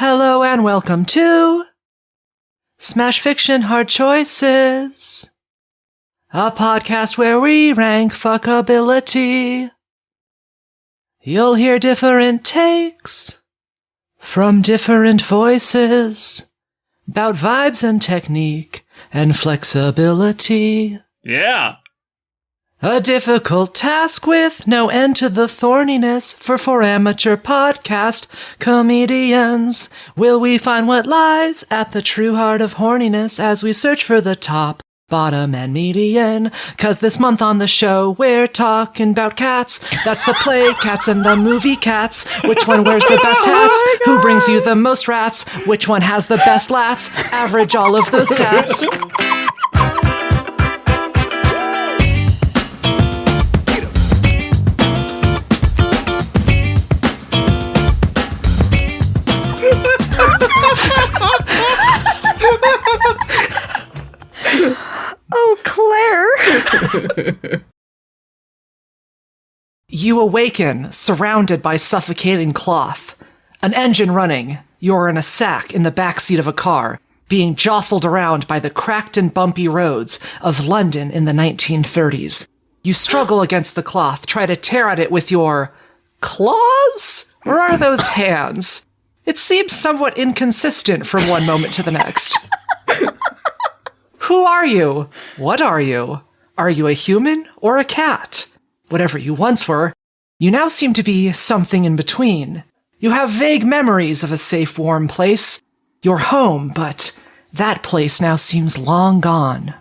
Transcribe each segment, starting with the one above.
Hello and welcome to Smash Fiction Hard Choices, a podcast where we rank fuckability. You'll hear different takes from different voices about vibes and technique and flexibility. Yeah. A difficult task with no end to the thorniness for amateur podcast comedians. Will we find what lies at the true heart of horniness as we search for the top, bottom, and median? 'Cause this month on the show, we're talking about cats. That's the play Cats and the movie Cats. Which one wears the best hats? Who brings you the most rats? Which one has the best lats? Average all of those stats. Oh, Claire! You awaken, surrounded by suffocating cloth. An engine running. You're in a sack in the backseat of a car, being jostled around by the cracked and bumpy roads of London in the 1930s. You struggle against the cloth, try to tear at it with your claws? Or are those hands? It seems somewhat inconsistent from one moment to the next. Who are you? What are you? Are you a human or a cat? Whatever you once were, you now seem to be something in between. You have vague memories of a safe, warm place, your home, but that place now seems long gone.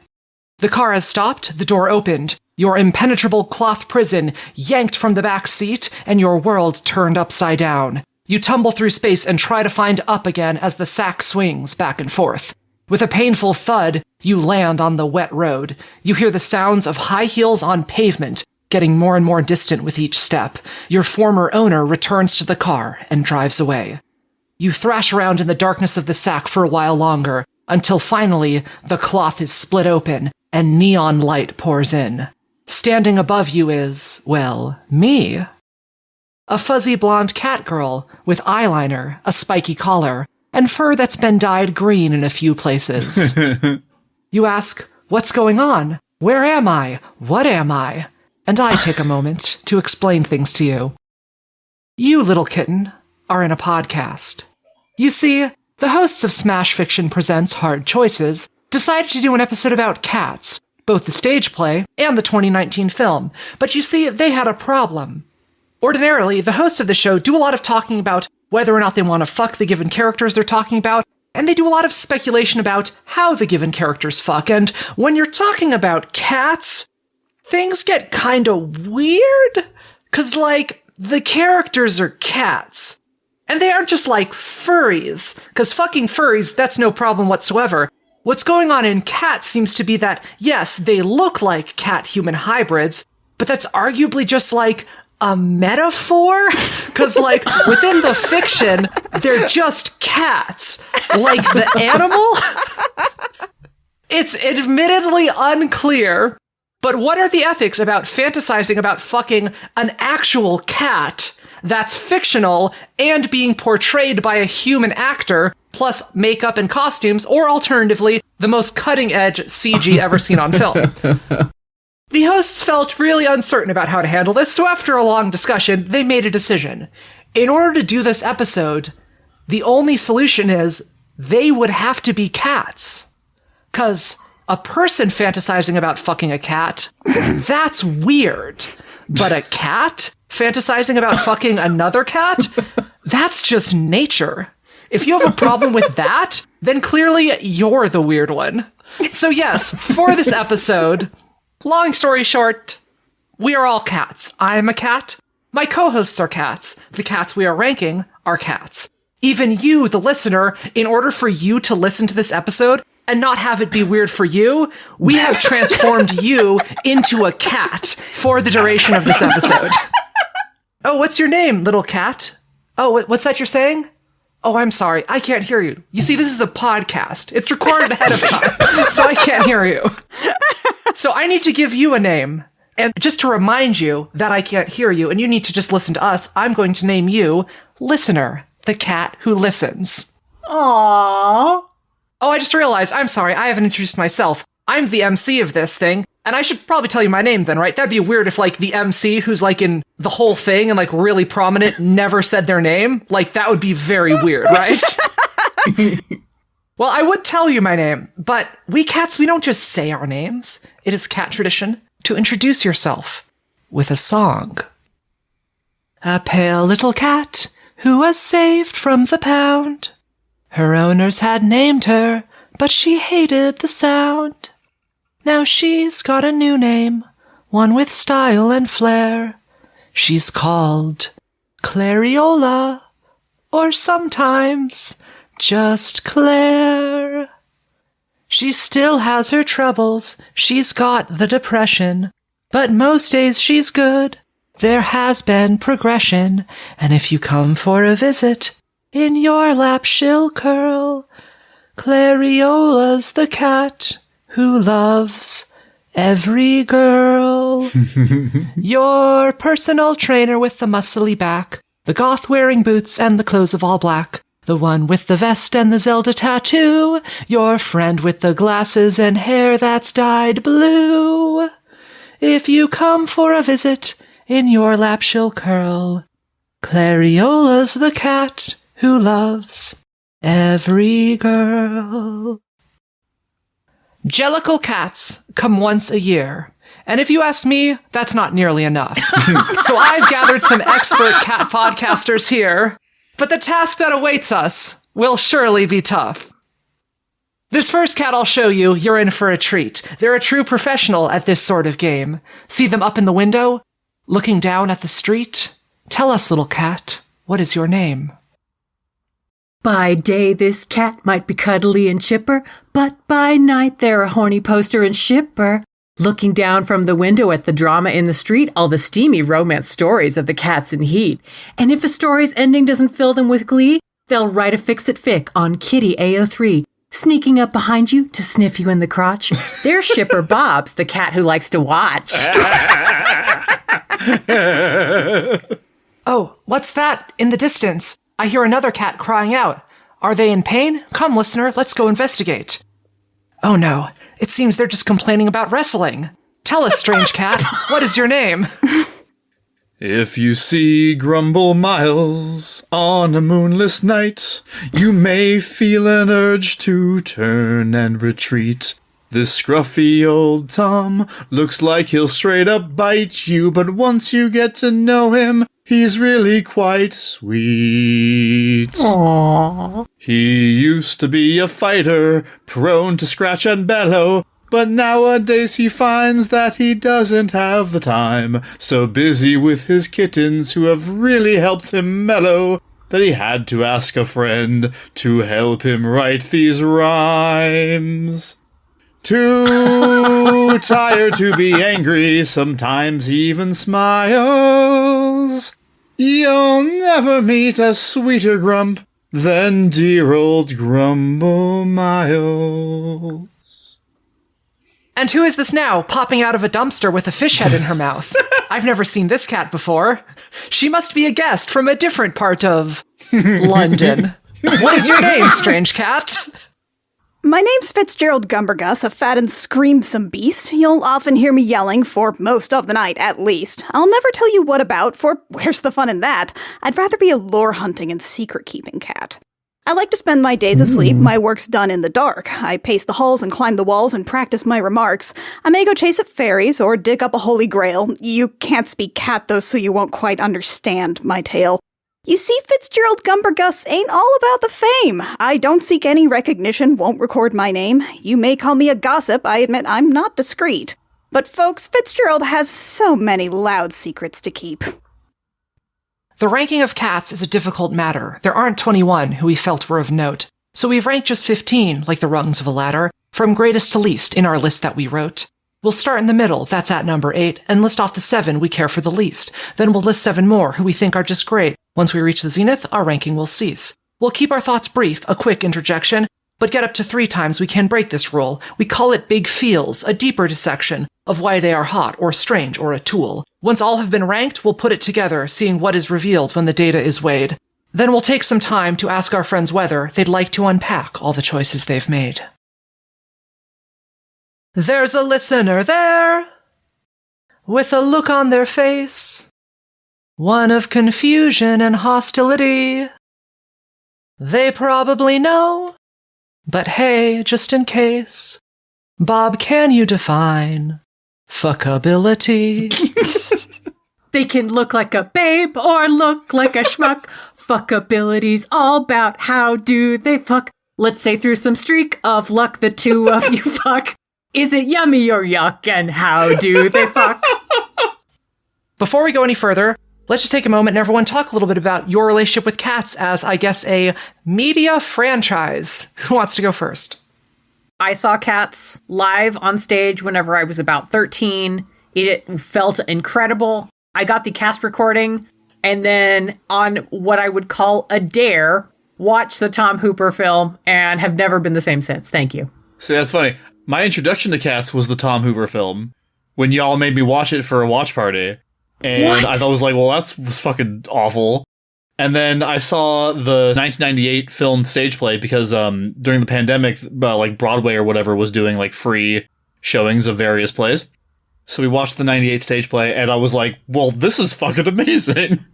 The car has stopped, the door opened, your impenetrable cloth prison yanked from the back seat, and your world turned upside down. You tumble through space and try to find up again as the sack swings back and forth. With a painful thud, you land on the wet road. You hear the sounds of high heels on pavement, getting more and more distant with each step. Your former owner returns to the car and drives away. You thrash around in the darkness of the sack for a while longer, until finally the cloth is split open and neon light pours in. Standing above you is, well, me. A fuzzy blonde cat girl with eyeliner, a spiky collar, and fur that's been dyed green in a few places. You ask, what's going on? Where am I? What am I? And I take a moment to explain things to you. You, little kitten, are in a podcast. You see, the hosts of Smash Fiction Presents Hard Choices decided to do an episode about cats, both the stage play and the 2019 film, but you see, they had a problem. Ordinarily, the hosts of the show do a lot of talking about whether or not they want to fuck the given characters they're talking about, and they do a lot of speculation about how the given characters fuck, and when you're talking about cats, things get kinda weird, 'cause, the characters are cats. And they aren't just, furries, 'cause fucking furries, that's no problem whatsoever. What's going on in cats seems to be that, yes, they look like cat-human hybrids, but that's arguably just, a metaphor? 'Cause, within the fiction, they're just cats. Like the animal? It's admittedly unclear, but what are the ethics about fantasizing about fucking an actual cat that's fictional and being portrayed by a human actor, plus makeup and costumes, or alternatively, the most cutting-edge CG ever seen on film? The hosts felt really uncertain about how to handle this, so after a long discussion, they made a decision. In order to do this episode, the only solution is they would have to be cats. 'Cause a person fantasizing about fucking a cat, that's weird. But a cat fantasizing about fucking another cat, that's just nature. If you have a problem with that, then clearly you're the weird one. So yes, for this episode, long story short, we are all cats. I'm a cat. My co-hosts are cats. The cats we are ranking are cats. Even you, the listener, in order for you to listen to this episode and not have it be weird for you, we have transformed you into a cat for the duration of this episode. Oh, what's your name, little cat? Oh, what's that you're saying? Oh, I'm sorry. I can't hear you. You see, this is a podcast. It's recorded ahead of time, so I can't hear you. So I need to give you a name. And just to remind you that I can't hear you and you need to just listen to us, I'm going to name you Listener. the cat who listens. Aww. Oh, I just realized, I'm sorry, I haven't introduced myself. I'm the MC of this thing, and I should probably tell you my name then, right? That'd be weird if, like, the MC who's, like, in the whole thing and, like, really prominent never said their name. Like, that would be very weird, right? Well, I would tell you my name, but we cats, we don't just say our names. It is cat tradition to introduce yourself with a song. A pale little cat who was saved from the pound. Her owners had named her, but she hated the sound. Now she's got a new name, one with style and flair. She's called Clariola, or sometimes just Claire. She still has her troubles, she's got the depression, but most days she's good. There has been progression, and if you come for a visit, in your lap she'll curl. Clariola's the cat who loves every girl. Your personal trainer with the muscly back, the goth wearing boots and the clothes of all black, the one with the vest and the Zelda tattoo, your friend with the glasses and hair that's dyed blue. If you come for a visit, in your lap she'll curl. Clariola's the cat who loves every girl. Jellicle cats come once a year. And if you ask me, that's not nearly enough. So I've gathered some expert cat podcasters here, but the task that awaits us will surely be tough. This first cat I'll show you, you're in for a treat. They're a true professional at this sort of game. See them up in the window, looking down at the street? Tell us, little cat, what is your name? By day this cat might be cuddly and chipper, but by night they're a horny poster and shipper. Looking down from the window at the drama in the street, all the steamy romance stories of the cats in heat. And if a story's ending doesn't fill them with glee, they'll write a fix-it fic on Kitty AO3, sneaking up behind you to sniff you in the crotch. They're shipper Bob's, the cat who likes to watch. Oh, what's that in the distance? I hear another cat crying out. Are they in pain? Come, listener, let's go investigate. Oh no, it seems they're just complaining about wrestling. Tell us, strange cat, what is your name? If you see Grumble Miles on a moonless night, you may feel an urge to turn and retreat. This scruffy old Tom looks like he'll straight up bite you, but once you get to know him, he's really quite sweet. Aww. He used to be a fighter, prone to scratch and bellow, but nowadays he finds that he doesn't have the time, so busy with his kittens who have really helped him mellow, that he had to ask a friend to help him write these rhymes. Too tired to be angry, sometimes he even smiles. You'll never meet a sweeter grump than dear old Grumble Miles. And who is this now, popping out of a dumpster with a fish head in her mouth? I've never seen this cat before. She must be a guest from a different part of London. What is your name, strange cat? My name's Fitzgerald Gumbergus, a fat and screamsome beast. You'll often hear me yelling, for most of the night at least. I'll never tell you what about, for where's the fun in that? I'd rather be a lore-hunting and secret-keeping cat. I like to spend my days asleep, my work's done in the dark. I pace the halls and climb the walls and practice my remarks. I may go chase up fairies or dig up a holy grail. You can't speak cat, though, so you won't quite understand my tale. You see, Fitzgerald Gumbergus ain't all about the fame. I don't seek any recognition, won't record my name. You may call me a gossip, I admit I'm not discreet. But folks, Fitzgerald has so many loud secrets to keep. The ranking of cats is a difficult matter. There aren't 21 who we felt were of note, so we've ranked just 15, like the rungs of a ladder, from greatest to least in our list that we wrote. We'll start in the middle, that's at number 8, and list off the 7 we care for the least. Then we'll list 7 more who we think are just great. Once we reach the zenith, our ranking will cease. We'll keep our thoughts brief, a quick interjection, but get up to 3 times we can break this rule. We call it big feels, a deeper dissection of why they are hot or strange or a tool. Once all have been ranked, we'll put it together, seeing what is revealed when the data is weighed. Then we'll take some time to ask our friends whether they'd like to unpack all the choices they've made. There's a listener there, with a look on their face, one of confusion and hostility. They probably know, but hey, just in case, Bob, can you define fuckability? They can look like a babe or look like a schmuck. Fuckability's all about how do they fuck. Let's say through some streak of luck the two of you fuck. Is it yummy or yuck, and how do they fuck? Before we go any further, let's just take a moment and everyone talk a little bit about your relationship with cats as, I guess, a media franchise. Who wants to go first? I saw Cats live on stage whenever I was about 13. It felt incredible. I got the cast recording, and then on what I would call a dare, watched the Tom Hooper film, and have never been the same since. Thank you. See, that's funny. My introduction to Cats was the Tom Hooper film, when y'all made me watch it for a watch party. And What? I was like, well, that was fucking awful. And then I saw the 1998 film stage play because during the pandemic, like Broadway or whatever was doing like free showings of various plays. So we watched the 98 stage play, and I was like, well, this is fucking amazing.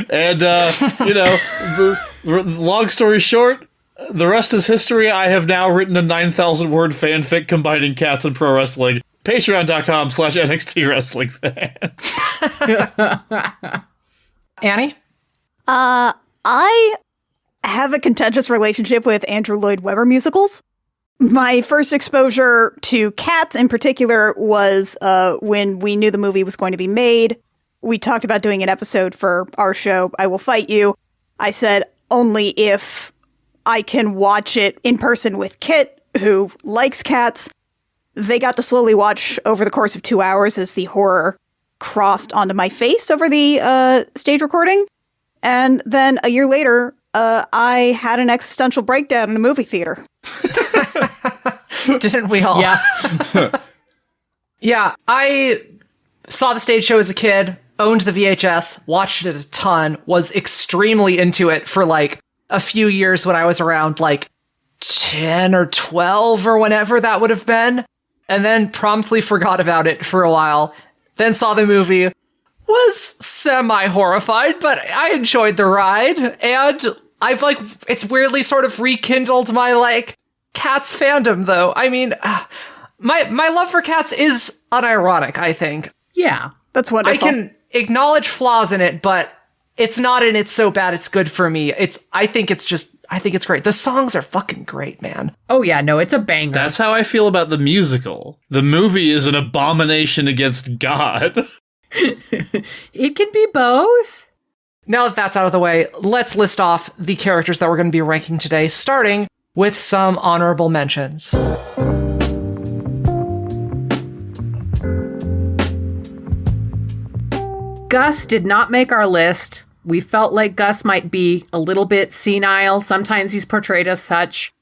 And, the long story short, the rest is history. I have now written a 9,000-word fanfic combining cats and pro wrestling. Patreon.com/NXT Wrestling Fan. Annie? I have a contentious relationship with Andrew Lloyd Webber musicals. My first exposure to Cats in particular was when we knew the movie was going to be made. We talked about doing an episode for our show, I Will Fight You. I said, only if I can watch it in person with Kit, who likes cats. They got to slowly watch over the course of 2 hours as the horror crossed onto my face over the stage recording. And then a year later, I had an existential breakdown in a movie theater. Didn't we all? Yeah. Yeah, I saw the stage show as a kid, owned the VHS, watched it a ton, was extremely into it for like a few years when I was around like 10 or 12 or whenever that would have been, and then promptly forgot about it for a while. Then saw the movie, was semi-horrified, but I enjoyed the ride, and I've like, it's weirdly sort of rekindled my like Cats fandom though. I mean, my love for Cats is unironic, I think. Yeah. That's wonderful. I can acknowledge flaws in it, but it's not in it's so bad it's good for me. I think it's great. The songs are fucking great, man. Oh, yeah. No, it's a banger. That's how I feel about the musical. The movie is an abomination against God. It can be both. Now that that's out of the way, let's list off the characters that we're going to be ranking today, starting with some honorable mentions. Gus did not make our list. We felt like Gus might be a little bit senile. Sometimes he's portrayed as such.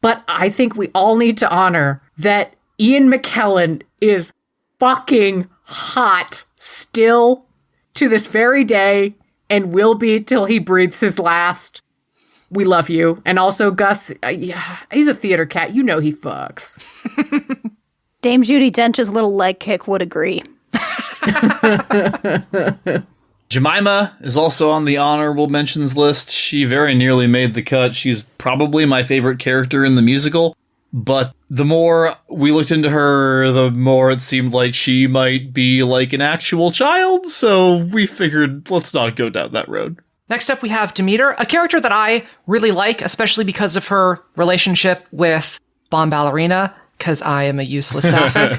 But I think we all need to honor that Ian McKellen is fucking hot still to this very day and will be till he breathes his last. We love you. And also, Gus, he's a theater cat. You know he fucks. Dame Judi Dench's little leg kick would agree. Jemima is also on the honorable mentions list. She very nearly made the cut. She's probably my favorite character in the musical. But the more we looked into her, the more it seemed like she might be like an actual child. So we figured, let's not go down that road. Next up, we have Demeter, a character that I really like, especially because of her relationship with Bomb Ballerina, because I am a useless sapphic.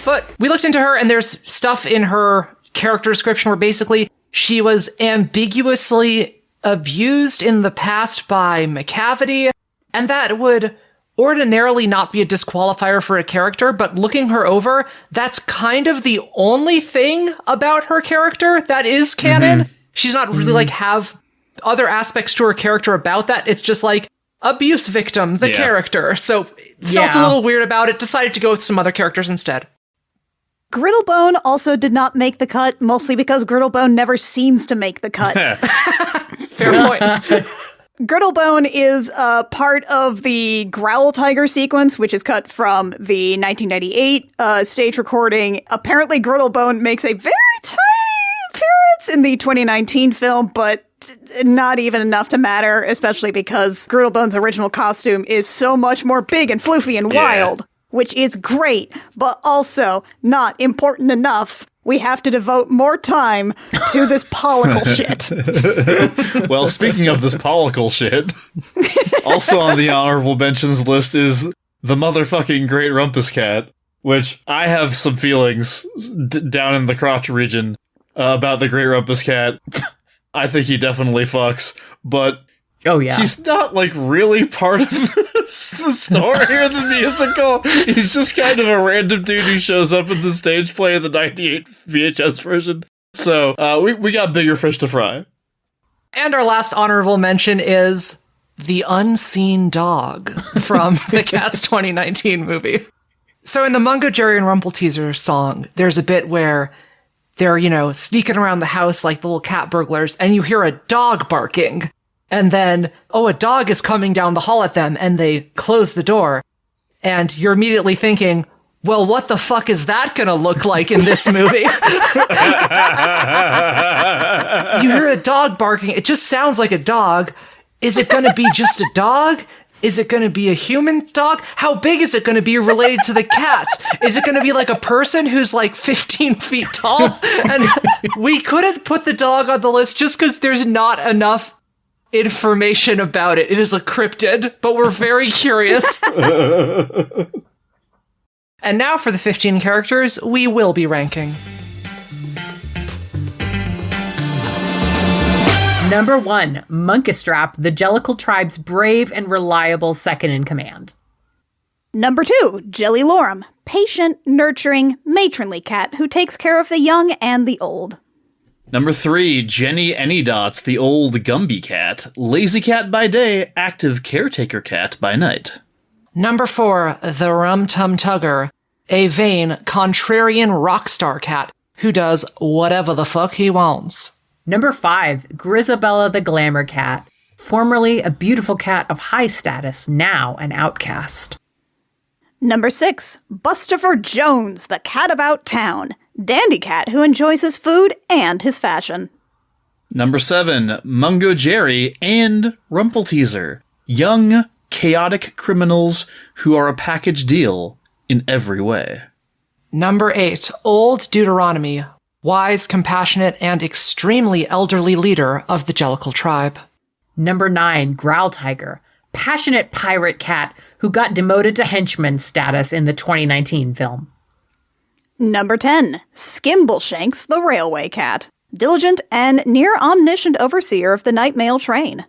But we looked into her, and there's stuff in her character description where basically she was ambiguously abused in the past by McCavity, and that would ordinarily not be a disqualifier for a character, but looking her over, that's kind of the only thing about her character that is canon. Mm-hmm. She's not really like have other aspects to her character about that. It's just like abuse victim, the character. So felt a little weird about it, decided to go with some other characters instead. Griddlebone also did not make the cut, mostly because Griddlebone never seems to make the cut. Fair point. Girdlebone is a part of the Growl Tiger sequence, which is cut from the 1998 stage recording. Apparently, Girdlebone makes a very tiny appearance in the 2019 film, but not even enough to matter, especially because Girdlebone's original costume is so much more big and floofy and wild, which is great, but also not important enough. We have to devote more time to this pollicle shit. Well, speaking of this pollicle shit, also on the honorable mentions list is the motherfucking Great Rumpus Cat, which I have some feelings down in the crotch region about the Great Rumpus Cat. I think he definitely fucks, but Oh, yeah. he's not, like, really part of the story or the musical. He's just kind of a random dude who shows up in the stage play of the 98 VHS version. So, we got bigger fish to fry. And our last honorable mention is the unseen dog from the Cats 2019 movie. So in the Mungo, Jerry, and Rumpelteazer song, there's a bit where they're, sneaking around the house like the little cat burglars, and you hear a dog barking. And then, a dog is coming down the hall at them, and they close the door. And you're immediately thinking, well, what the fuck is that gonna look like in this movie? You hear a dog barking. It just sounds like a dog. Is it gonna be just a dog? Is it gonna be a human dog? How big is it gonna be related to the cats? Is it gonna be like a person who's like 15 feet tall? And we couldn't put the dog on the list just because there's not enough information about it. It is a cryptid, but we're very curious. And now for the 15 characters we will be ranking. Number 1, Munkustrap, the Jellicle tribe's brave and reliable second-in-command. Number 2, Jelly Lorem, patient, nurturing, matronly cat who takes care of the young and the old. Number 3, Jenny Anydots, the old Gumby cat. Lazy cat by day, active caretaker cat by night. Number 4, the Rum Tum Tugger, a vain, contrarian rock star cat who does whatever the fuck he wants. Number 5, Grisabella the Glamour Cat, formerly a beautiful cat of high status, now an outcast. Number 6, Bustifer Jones, the cat about town. Dandy cat who enjoys his food and his fashion. Number 7, Mungo Jerry and Rumpelteazer. Young, chaotic criminals who are a package deal in every way. Number 8, Old Deuteronomy, wise, compassionate, and extremely elderly leader of the Jellicle tribe. Number 9, Growl Tiger, passionate pirate cat who got demoted to henchman status in the 2019 film. Number 10, Skimbleshanks, the railway cat. Diligent and near omniscient overseer of the night mail train.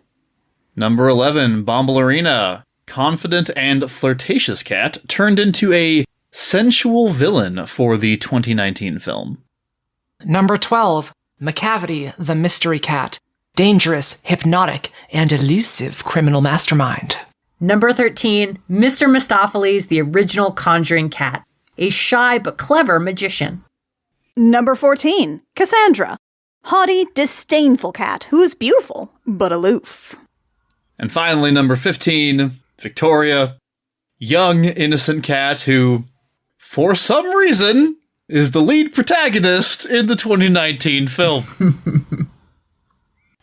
Number 11, Bombalurina, confident and flirtatious cat turned into a sensual villain for the 2019 film. Number 12, Macavity, the mystery cat, dangerous, hypnotic, and elusive criminal mastermind. Number 13, Mr. Mistopheles, the original conjuring cat, a shy but clever magician. Number 14, Cassandra, haughty, disdainful cat who is beautiful but aloof. And finally, number 15, Victoria, young, innocent cat who, for some reason, is the lead protagonist in the 2019 film.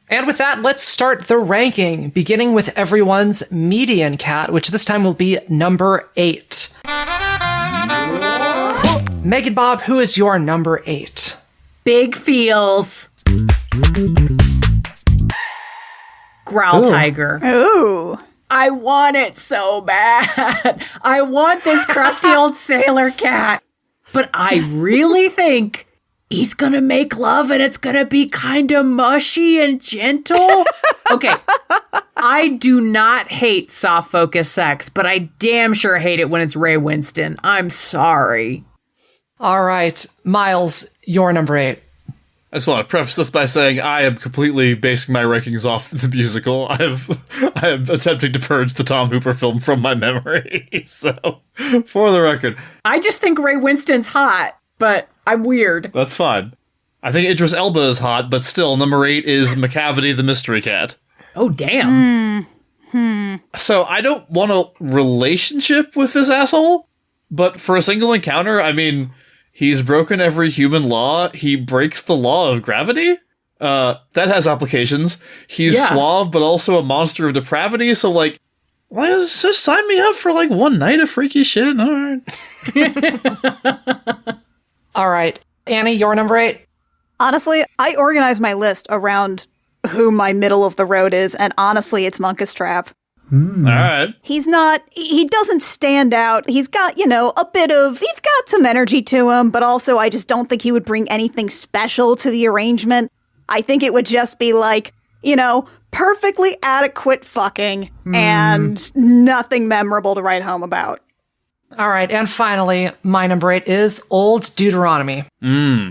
And with that, let's start the ranking, beginning with everyone's median cat, which this time will be number 8. Megan Bob, who is your number 8? Big feels. Growl Tiger. Ooh. I want it so bad. I want this crusty old sailor cat. But I really think he's gonna make love and it's gonna be kind of mushy and gentle. Okay, I do not hate soft focus sex, but I damn sure hate it when it's Ray Winston. I'm sorry. All right, Miles, your number 8. I just want to preface this by saying I am completely basing my rankings off the musical. I am attempting to purge the Tom Hooper film from my memory. So, for the record, I just think Ray Winston's hot, but I'm weird. that's fine. I think Idris Elba is hot, but still, number 8 is McCavity the Mystery Cat. Oh, damn. So I don't want a relationship with this asshole, but for a single encounter, I mean, he's broken every human law. He breaks the law of gravity. That has applications. He's suave, but also a monster of depravity. So, like, just sign me up for, like, one night of freaky shit. All right. All right. Annie, your number 8? Honestly, I organize my list around who my middle of the road is, and honestly, it's Munkus Trap. All right. He doesn't stand out. He's got, he's got some energy to him, but also I just don't think he would bring anything special to the arrangement. I think it would just be like, perfectly adequate fucking and nothing memorable to write home about. All right. And finally, my number 8 is Old Deuteronomy.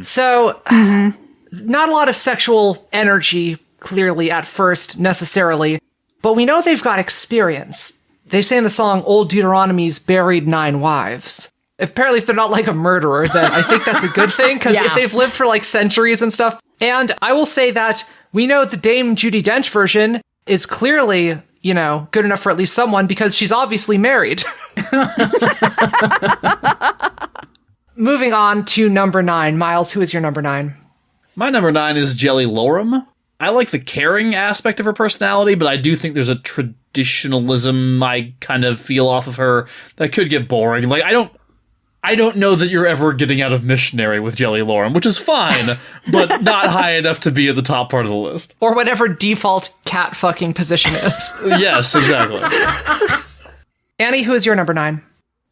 So, not a lot of sexual energy, clearly, at first, necessarily. But we know they've got experience. They say in the song, Old Deuteronomy's buried 9 wives. Apparently, if they're not like a murderer, then I think that's a good thing, because if they've lived for like centuries and stuff. And I will say that we know the Dame Judi Dench version is clearly, good enough for at least someone, because she's obviously married. Moving on to number 9. Miles, who is your number 9? My number 9 is Jelly Loram. I like the caring aspect of her personality, but I do think there's a traditionalism I kind of feel off of her that could get boring. Like, I don't know that you're ever getting out of missionary with Jelly Loram, which is fine, but not high enough to be at the top part of the list. Or whatever default cat fucking position is. Yes, exactly. Annie, who is your number 9?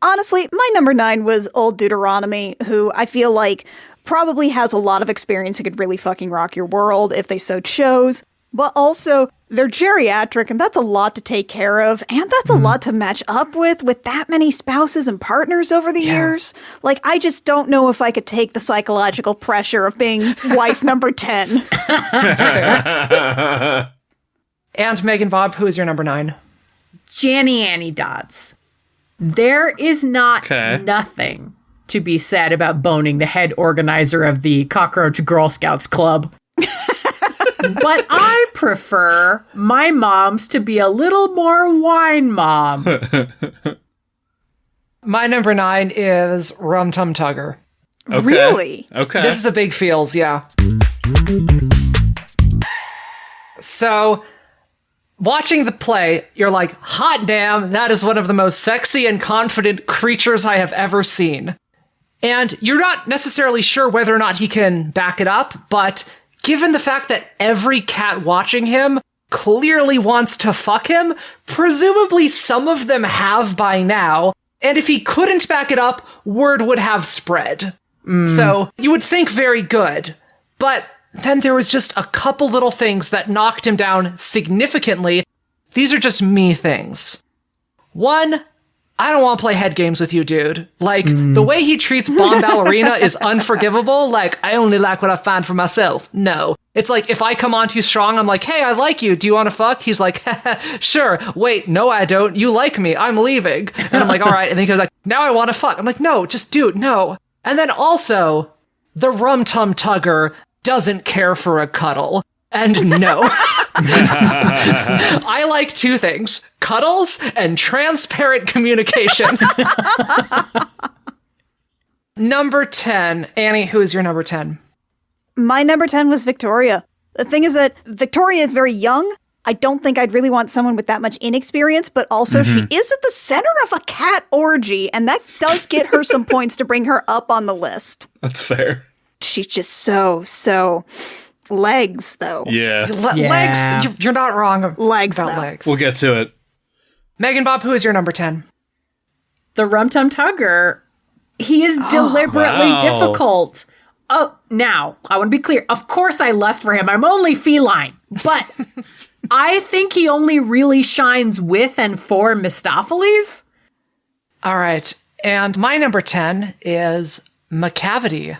Honestly, my number 9 was Old Deuteronomy, who I feel like probably has a lot of experience and could really fucking rock your world if they so chose. But also, they're geriatric, and that's a lot to take care of, and that's a lot to match up with that many spouses and partners over the years. Like, I just don't know if I could take the psychological pressure of being wife number 10. That's fair. And Megan Bob, who is your number 9? Janny Annie Dots. There is nothing to be said about boning the head organizer of the Cockroach Girl Scouts Club. But I prefer my moms to be a little more wine mom. My number 9 is Rum Tum Tugger. Okay. Really? Okay. This is a big feels, yeah. So, watching the play, you're like, hot damn, that is one of the most sexy and confident creatures I have ever seen. And you're not necessarily sure whether or not he can back it up, but given the fact that every cat watching him clearly wants to fuck him, presumably some of them have by now, and if he couldn't back it up, word would have spread. So you would think very good, but then there was just a couple little things that knocked him down significantly. These are just me things. One, I don't want to play head games with you, dude. Like, the way he treats Bomb Ballerina is unforgivable. Like, I only like what I find for myself. No. It's like, if I come on too strong, I'm like, hey, I like you. Do you want to fuck? He's like, sure. Wait, no, I don't. You like me. I'm leaving. And I'm like, all right. And then he goes like, now I want to fuck. I'm like, no, just dude, no. And then also, the Rum Tum Tugger doesn't care for a cuddle. And no. I like 2 things, cuddles and transparent communication. Number 10. Annie, who is your number 10? My number 10 was Victoria. The thing is that Victoria is very young. I don't think I'd really want someone with that much inexperience, but also she is at the center of a cat orgy, and that does get her some points to bring her up on the list. That's fair. She's just so... Legs, though. Yeah. Legs. You're not wrong Legs, about though. legs. We'll get to it. Megan Bob, who is your number 10? The Rum Tum Tugger, he is deliberately difficult. Oh, now, I want to be clear. Of course I lust for him. I'm only feline. But I think he only really shines with and for Mistopheles. All right. And my number 10 is McCavity.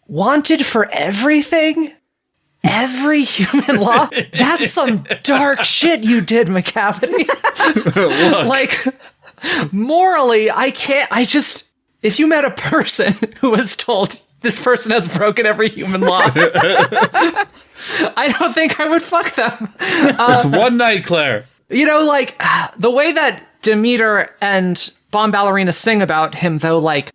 Wanted for everything? Every human law? That's some dark shit you did, McCavity. Like, morally, if you met a person who was told This person has broken every human law. I don't think I would fuck them. It's one night, Claire. You know, like, the way that Demeter and Bomb Ballerina sing about him, though, like,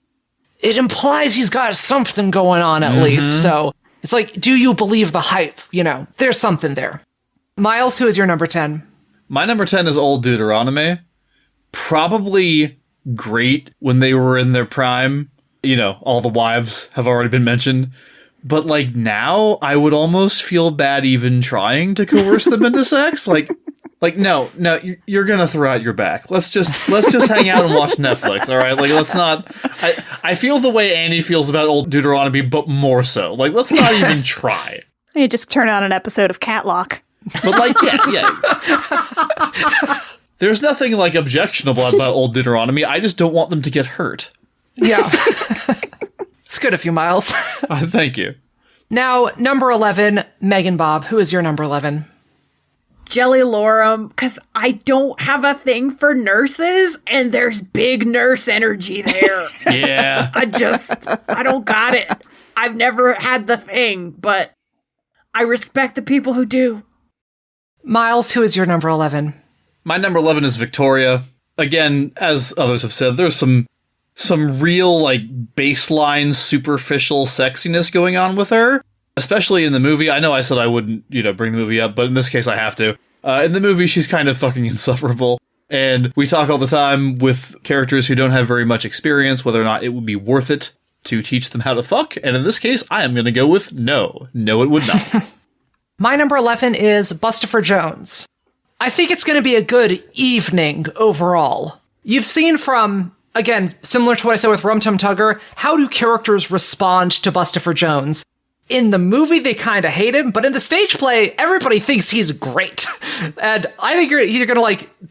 it implies he's got something going on at least. So it's like, do you believe the hype? You know, there's something there. Miles, who is your number 10? My number 10 is Old Deuteronomy. Probably great when they were in their prime. You know, all the wives have already been mentioned. But, like, now I would almost feel bad even trying to coerce them into sex. Like, no, you're gonna throw out your back. Let's just hang out and watch Netflix, all right? Like, let's not. I feel the way Annie feels about Old Deuteronomy, but more so. Like, let's not even try. You just turn on an episode of Catlock. But, like, yeah. There's nothing, like, objectionable about Old Deuteronomy. I just don't want them to get hurt. Yeah. It's good of you, Miles. Thank you. Now, number 11, Megan Bob. Who is your number 11? Jelly Lorem, because I don't have a thing for nurses, and there's big nurse energy there. Yeah. I don't got it. I've never had the thing, but I respect the people who do. Miles, who is your number 11? My number 11 is Victoria. Again, as others have said, there's some real, like, baseline superficial sexiness going on with her, especially in the movie. I know I said I wouldn't, bring the movie up, but in this case I have to. In the movie, she's kind of fucking insufferable, and we talk all the time with characters who don't have very much experience, whether or not it would be worth it to teach them how to fuck, and in this case, I am going to go with no. No, it would not. My number 11 is Bustopher Jones. I think it's going to be a good evening overall. You've seen from, again, similar to what I said with Rum Tum Tugger, how do characters respond to Bustopher Jones? In the movie, they kind of hate him, but in the stage play, everybody thinks he's great. And I think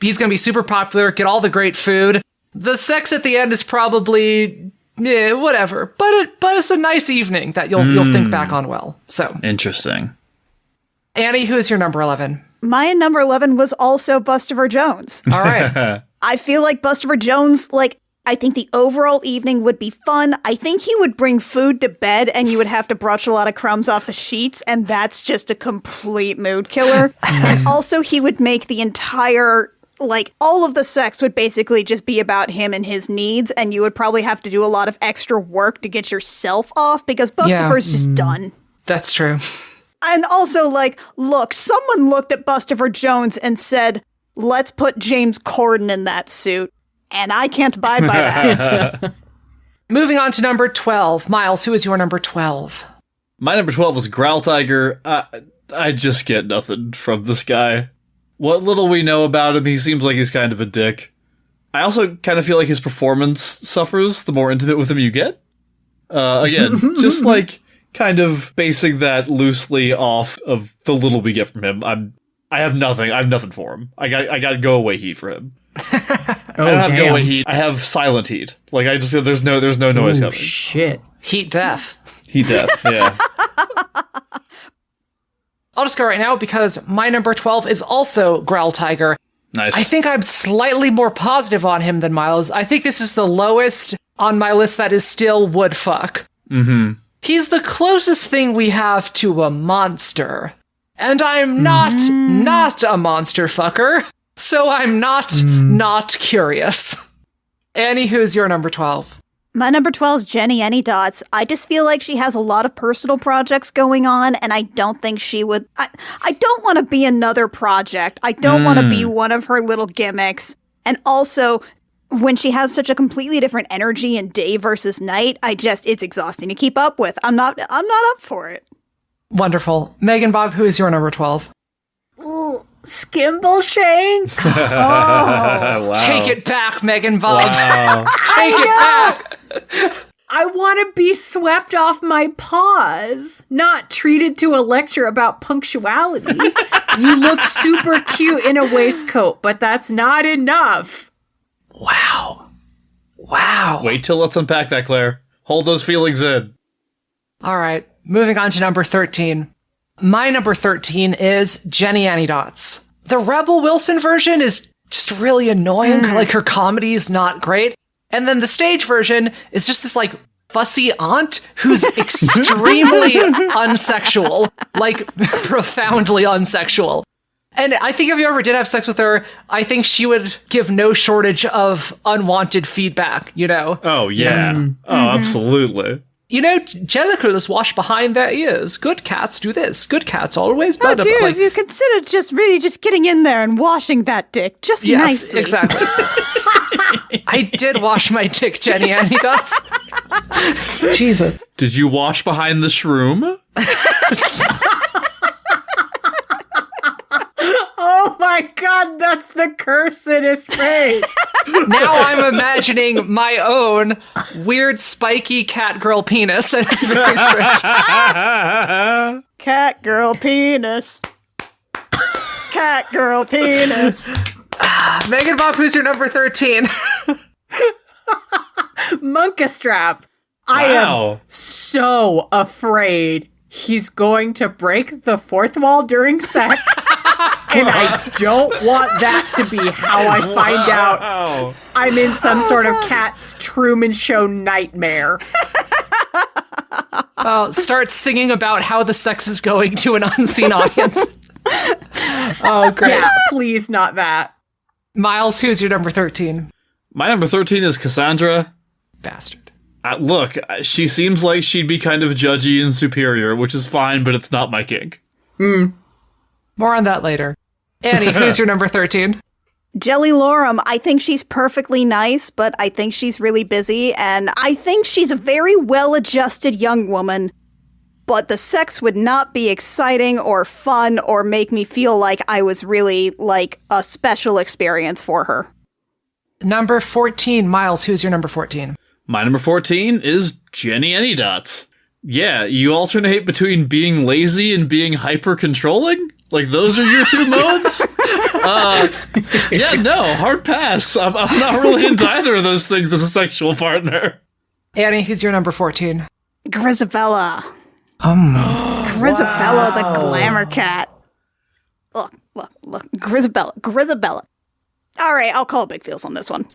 he's going to be super popular, get all the great food. The sex at the end is probably, whatever. But it's a nice evening that you'll think back on well. So Interesting. Annie, who is your number 11? My number 11 was also Bustopher Jones. All right. I feel like Bustopher Jones, I think the overall evening would be fun. I think he would bring food to bed and you would have to brush a lot of crumbs off the sheets, and that's just a complete mood killer. And also he would make the entire, all of the sex would basically just be about him and his needs, and you would probably have to do a lot of extra work to get yourself off because Bustopher's just done. That's true. And also, look, someone looked at Bustopher Jones and said, let's put James Corden in that suit. And I can't abide by that. Moving on to number 12. Miles, who is your number 12? My number 12 was Growl Tiger. I just get nothing from this guy. What little we know about him, he seems like he's kind of a dick. I also kind of feel like his performance suffers the more intimate with him you get. Again, just kind of basing that loosely off of the little we get from him. I have nothing for him. I got go away heat for him. I don't have go away heat. I have silent heat. There's no noise coming. Shit. Heat death. Heat death. Yeah. I'll just go right now because my number 12 is also Growl Tiger. Nice. I think I'm slightly more positive on him than Miles. I think this is the lowest on my list that is still would fuck. Mm-hmm. He's the closest thing we have to a monster. And I'm not a monster fucker. So I'm not curious. Annie, who's your number 12? My number 12 is Jenny Anydots. I just feel like she has a lot of personal projects going on, and I don't think she would... I don't want to be another project. I don't want to be one of her little gimmicks. And also, when she has such a completely different energy in day versus night, it's exhausting to keep up with. I'm not up for it. Wonderful. Megan Bob, who is your number 12? Ooh, Skimbleshanks. Wow. Take it back, Megan Bob. Wow. Take it back. I want to be swept off my paws, not treated to a lecture about punctuality. You look super cute in a waistcoat, but that's not enough. Wow. Wait till let's unpack that, Claire. Hold those feelings in. All right. Moving on to number 13. My number 13 is Jenny Anydots. The Rebel Wilson version is just really annoying. Her comedy is not great. And then the stage version is just this fussy aunt who's extremely unsexual, like profoundly unsexual. And I think if you ever did have sex with her, I think she would give no shortage of unwanted feedback, you know? Oh, yeah. Oh, absolutely. You know, genitals wash behind their ears. Good cats do this. Good cats always. Oh, dude, if you consider just getting in there and washing that dick just nicely. Exactly. I did wash my dick, Jenny Anecdotes. Jesus. Did you wash behind the shroom? Oh my god, that's the curse in his face. Now I'm imagining my own weird, spiky cat girl penis, and it's very strange. Cat girl penis. Cat girl penis. Megan Bob, who's your number 13? Monkastrap. I am so afraid he's going to break the fourth wall during sex. And I don't want that to be how I find out I'm in some sort of Cat's Truman Show nightmare. Oh, start singing about how the sex is going to an unseen audience. Oh, great. Yeah, please not that. Miles, who's your number 13? My number 13 is Cassandra. Bastard. Look, she seems like she'd be kind of judgy and superior, which is fine, but it's not my kink. More on that later. Annie, who's your number 13? Jelly Lorem, I think she's perfectly nice, but I think she's really busy, and I think she's a very well-adjusted young woman, but the sex would not be exciting or fun or make me feel like I was really, like, a special experience for her. Number 14. Miles, who's your number 14? My number 14 is Jenny Anydots. Yeah, you alternate between being lazy and being hyper-controlling? Like, those are your two modes? Yeah, no, hard pass. I'm not really into either of those things as a sexual partner. Annie, who's your number 14? Grisabella. Grisabella, the glamour cat. Look. Grisabella. All right, I'll call Big Feels on this one.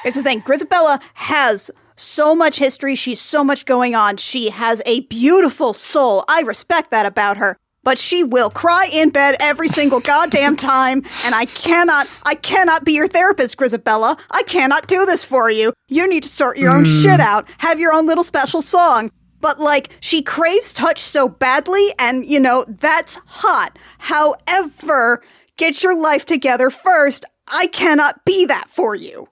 Here's the thing. Grisabella has so much history. She's so much going on. She has a beautiful soul. I respect that about her. But she will cry in bed every single goddamn time, and I cannot be your therapist, Grisabella. I cannot do this for you. You need to sort your own shit out. Have your own little special song. But, like, she craves touch so badly, and, you know, that's hot. However, get your life together first. I cannot be that for you.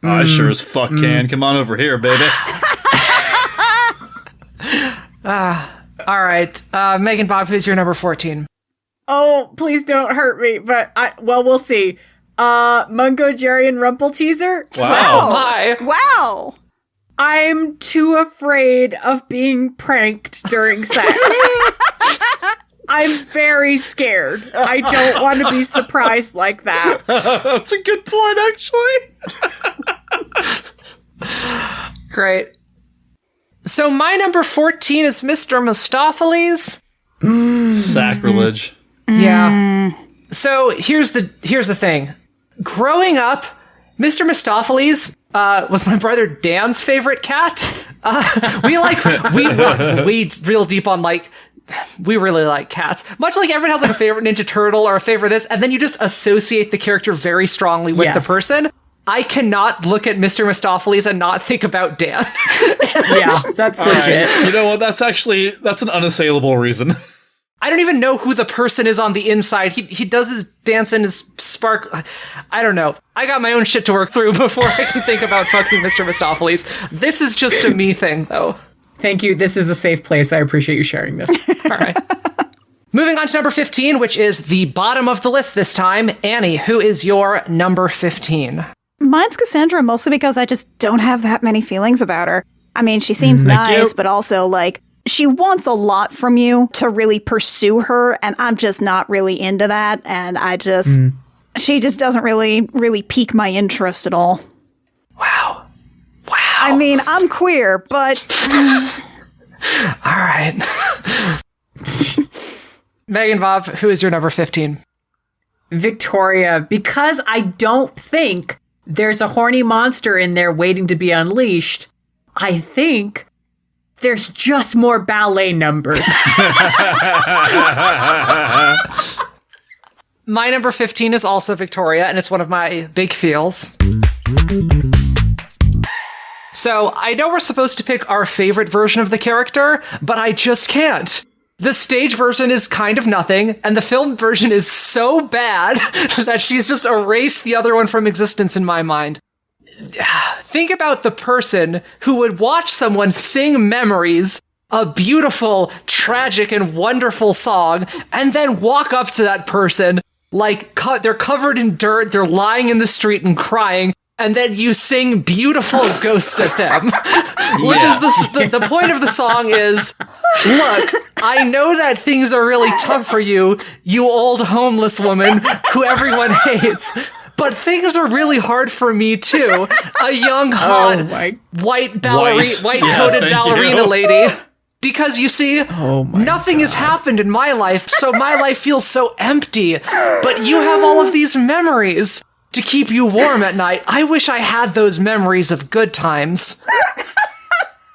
I sure as fuck can. Come on over here, baby. All right. Megan Bob, who's your number 14? Oh, please don't hurt me, but we'll see. Mungo, Jerry, and Rumple Teaser? Wow. My. Wow. I'm too afraid of being pranked during sex. I'm very scared. I don't want to be surprised like that. That's a good point, actually. Great. So my number 14 is Mr. Mistopheles. Sacrilege. Yeah. So here's the thing. Growing up, Mr. Mistopheles was my brother Dan's favorite cat. We real deep on we really like cats. Much like everyone has like a favorite Ninja Turtle or a favorite this, and then you just associate the character very strongly with the person. I cannot look at Mr. Mistopheles and not think about Dan. Yeah, that's legit. Right. You know what? That's an unassailable reason. I don't even know who the person is on the inside. He does his dance and his spark. I don't know. I got my own shit to work through before I can think about fucking Mr. Mistopheles. This is just a me thing, though. Thank you. This is a safe place. I appreciate you sharing this. All right. Moving on to number 15, which is the bottom of the list this time. Annie, who is your number 15? Mine's Cassandra, mostly because I just don't have that many feelings about her. I mean, she seems nice, but also, like, she wants a lot from you to really pursue her, and I'm just not really into that, and she just doesn't really pique my interest at all. Wow. I mean, I'm queer, but... All right. Megan Bob, who is your number 15? Victoria, because I don't think there's a horny monster in there waiting to be unleashed. I think there's just more ballet numbers. My number 15 is also Victoria, and it's one of my big feels. So I know we're supposed to pick our favorite version of the character, but I just can't. The stage version is kind of nothing, and the film version is so bad that she's just erased the other one from existence in my mind. Think about the person who would watch someone sing Memories, a beautiful, tragic, and wonderful song, and then walk up to that person like they're covered in dirt, they're lying in the street and crying, and then you sing Beautiful Ghosts at them. Which is the point of the song is, look, I know that things are really tough for you, you old homeless woman who everyone hates. But things are really hard for me too. A young, hot, white-coated ballerina lady. Because you see, nothing has happened in my life, so my life feels so empty. But you have all of these memories to keep you warm at night. I wish I had those memories of good times.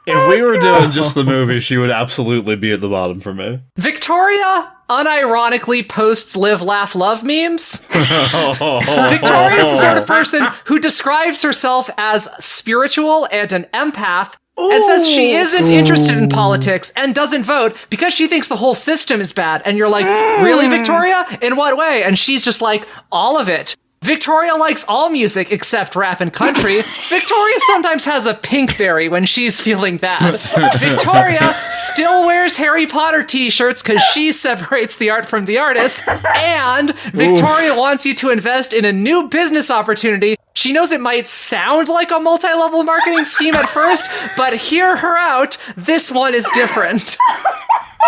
If we were doing just the movie, she would absolutely be at the bottom for me. Victoria unironically posts live, laugh, love memes. Victoria is the sort of person who describes herself as spiritual and an empath, and says she isn't interested in politics and doesn't vote because she thinks the whole system is bad. And you're like, really, Victoria? In what way? And she's just like, all of it. Victoria likes all music except rap and country. Victoria sometimes has a pinkberry when she's feeling bad. Victoria still wears Harry Potter t-shirts because she separates the art from the artist. And Victoria wants you to invest in a new business opportunity. She knows it might sound like a multi-level marketing scheme at first, but hear her out, this one is different.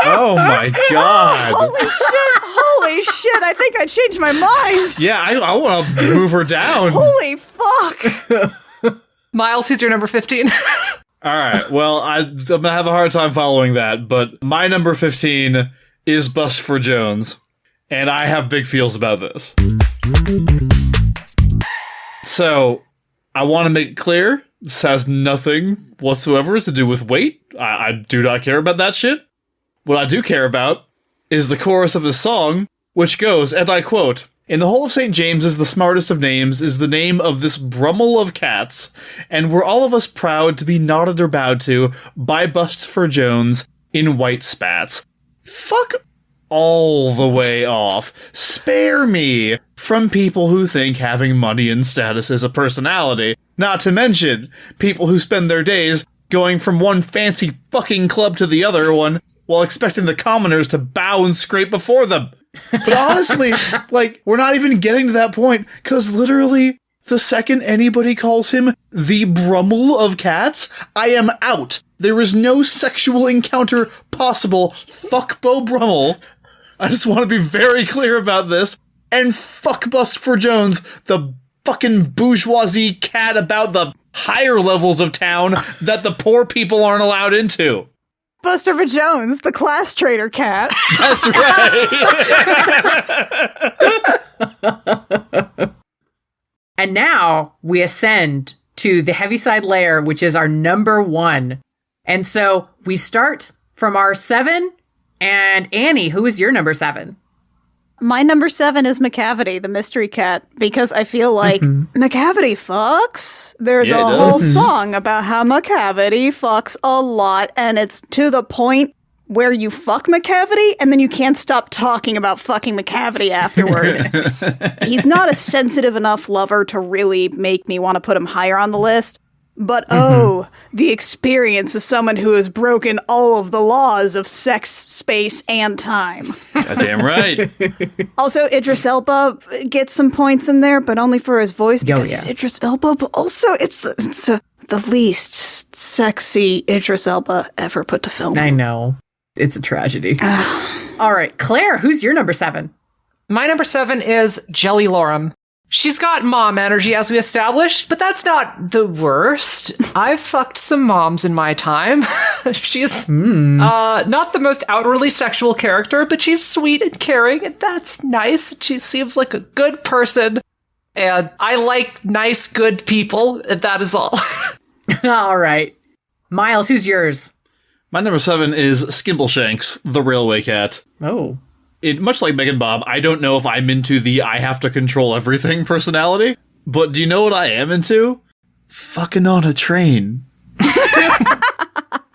Oh my god. Holy shit, I think I changed my mind. Yeah, I want to move her down. Holy fuck. Miles, who's your number 15? Alright, well, I'm going to have a hard time following that, but my number 15 is Bust for Jones, and I have big feels about this. So, I want to make it clear, this has nothing whatsoever to do with weight. I do not care about that shit. What I do care about is the chorus of the song, which goes, and I quote, "In the whole of St. James's, the smartest of names is the name of this brummel of cats, and we're all of us proud to be nodded or bowed to by Bust for Jones in white spats." Fuck all the way off. Spare me from people who think having money and status is a personality. Not to mention, people who spend their days going from one fancy fucking club to the other one, while expecting the commoners to bow and scrape before them. But honestly, like, we're not even getting to that point, because literally, the second anybody calls him the Brummel of Cats, I am out. There is no sexual encounter possible. Fuck Beau Brummel. I just want to be very clear about this. And fuck Bust for Jones, the fucking bourgeoisie cat about the higher levels of town that the poor people aren't allowed into. Buster for Jones, the class traitor cat. That's right. And now we ascend to the Heaviside Layer, which is our number 1. And so we start from our 7. And Annie, who is your number 7? My number 7 is McCavity, the mystery cat, because I feel like McCavity fucks. There's a whole song about how McCavity fucks a lot, and it's to the point where you fuck McCavity, and then you can't stop talking about fucking McCavity afterwards. He's not a sensitive enough lover to really make me want to put him higher on the list. But the experience of someone who has broken all of the laws of sex, space, and time. Goddamn right. Also, Idris Elba gets some points in there, but only for his voice because he's Idris Elba. But also, it's the least sexy Idris Elba ever put to film. I know. It's a tragedy. All right, Claire, who's your number 7? My number 7 is Jelly Lorem. She's got mom energy, as we established, but that's not the worst. I've fucked some moms in my time. She's not the most outwardly sexual character, but she's sweet and caring, and that's nice. She seems like a good person. And I like nice, good people, and that is all. All right. Miles, who's yours? My number 7 is Skimbleshanks, the railway cat. Oh. Much like Megan Bob, I don't know if I'm into the I have to control everything personality, but do you know what I am into? Fucking on a train.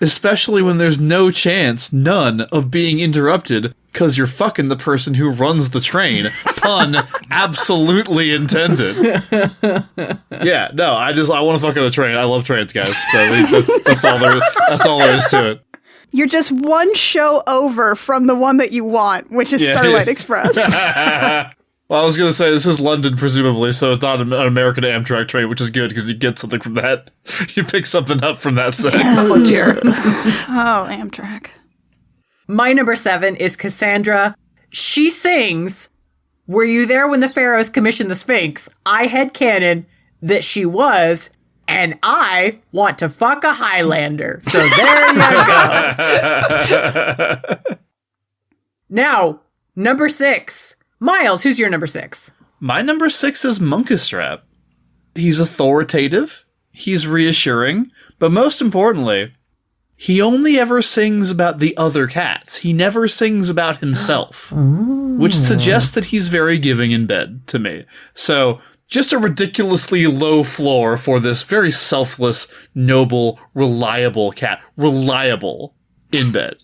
Especially when there's no chance, none, of being interrupted, because you're fucking the person who runs the train. Pun absolutely intended. Yeah, no, I want to fuck on a train. I love trains, guys. So that's all there is to it. You're just one show over from the one that you want, which is Starlight Express. Well, I was going to say, this is London, presumably, so it's not an American Amtrak train, which is good, because you get something from that. You pick something up from that sex. Oh, dear. Oh, Amtrak. My number 7 is Cassandra. She sings, "Were you there when the pharaohs commissioned the Sphinx? I headcanon that she was, and I want to fuck a Highlander." So there you go. Now, number 6. Miles, who's your number 6? My number 6 is Munkustrap. He's authoritative, he's reassuring, but most importantly, he only ever sings about the other cats. He never sings about himself, which suggests that he's very giving in bed to me. So, just a ridiculously low floor for this very selfless, noble, reliable cat. Reliable in bed.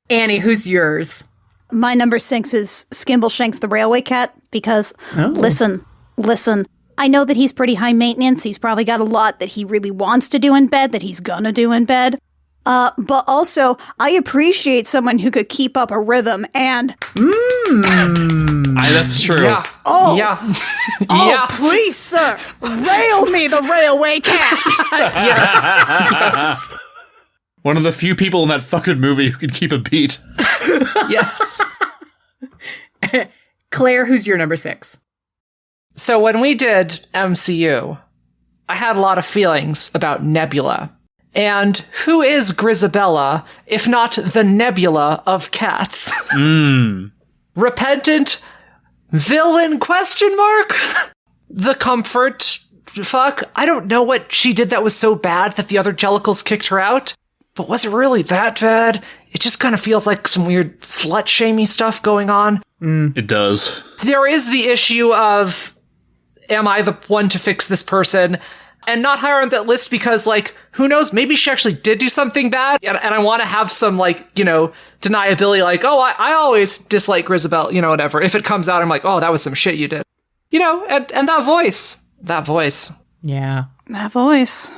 Annie, who's yours? My number 6 is Skimbleshanks the railway cat, because, listen, I know that he's pretty high maintenance. He's probably got a lot that he really wants to do in bed, that he's gonna do in bed. But also, I appreciate someone who could keep up a rhythm and... That's true. Yeah. Oh. Yeah. Oh, Yeah. please, sir, rail me the railway cat! Yes. One of the few people in that fucking movie who can keep a beat. Yes. Claire, who's your number 6? So when we did MCU, I had a lot of feelings about Nebula. And who is Grisabella, if not the Nebula of cats? Repentant villain, question mark? The comfort fuck? I don't know what she did that was so bad that the other Jellicles kicked her out. But was it really that bad? It just kind of feels like some weird slut-shamey stuff going on. It does. There is the issue of, am I the one to fix this person? And not higher on that list because, like, who knows? Maybe she actually did do something bad. And I want to have some, like, you know, deniability. Like, oh, I always dislike Grisabelle, you know, whatever. If it comes out, I'm like, oh, that was some shit you did. You know, and that voice. That voice. Yeah. That voice.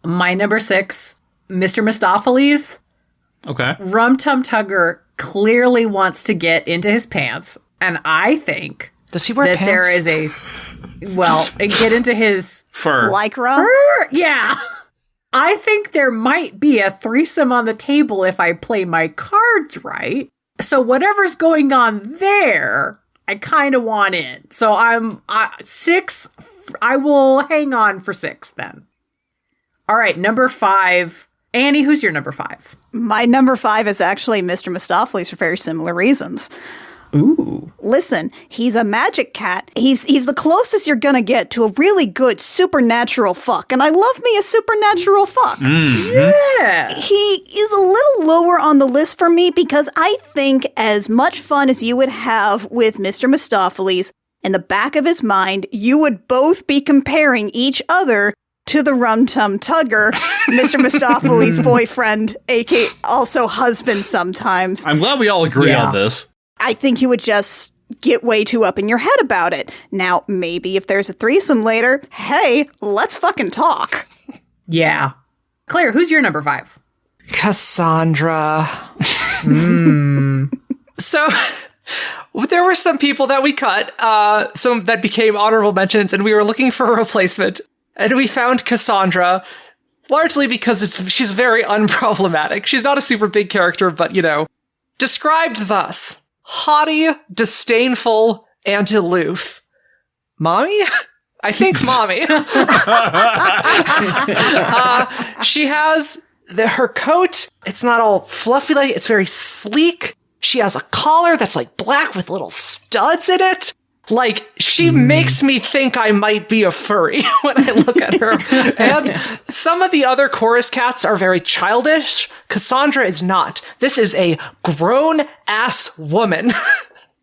My number 6, Mr. Mistopheles. Okay. Rum Tum Tugger clearly wants to get into his pants. And I think Does he wear that pants? there is and get into his Fur. Lycra? Yeah. I think there might be a threesome on the table if I play my cards right. So whatever's going on there, I kind of want in. So I'm 6. I will hang on for 6 then. All right, number 5. Annie, who's your number 5? My number 5 is actually Mr. Mistopheles for very similar reasons. Ooh. Listen, he's a magic cat. He's the closest you're gonna get to a really good supernatural fuck, and I love me a supernatural fuck. Yeah. He is a little lower on the list for me because I think as much fun as you would have with Mr. Mistopheles, in the back of his mind, you would both be comparing each other to the Rum Tum Tugger, Mr. Mistopheles' boyfriend, aka also husband sometimes. I'm glad we all agree Yeah. on this. I think you would just get way too up in your head about it. Now, maybe if there's a threesome later, hey, let's fucking talk. Yeah. Claire, who's your number 5? Cassandra. So there were some people that we cut, some that became honorable mentions, and we were looking for a replacement. And we found Cassandra, largely because she's very unproblematic. She's not a super big character, but, you know, described thus. Haughty, disdainful, and aloof. Mommy? I think mommy. She has her coat. It's not all fluffy, it's very sleek. She has a collar that's like black with little studs in it. Like, she makes me think I might be a furry when I look at her. And some of the other chorus cats are very childish. Cassandra is not. This is a grown-ass woman.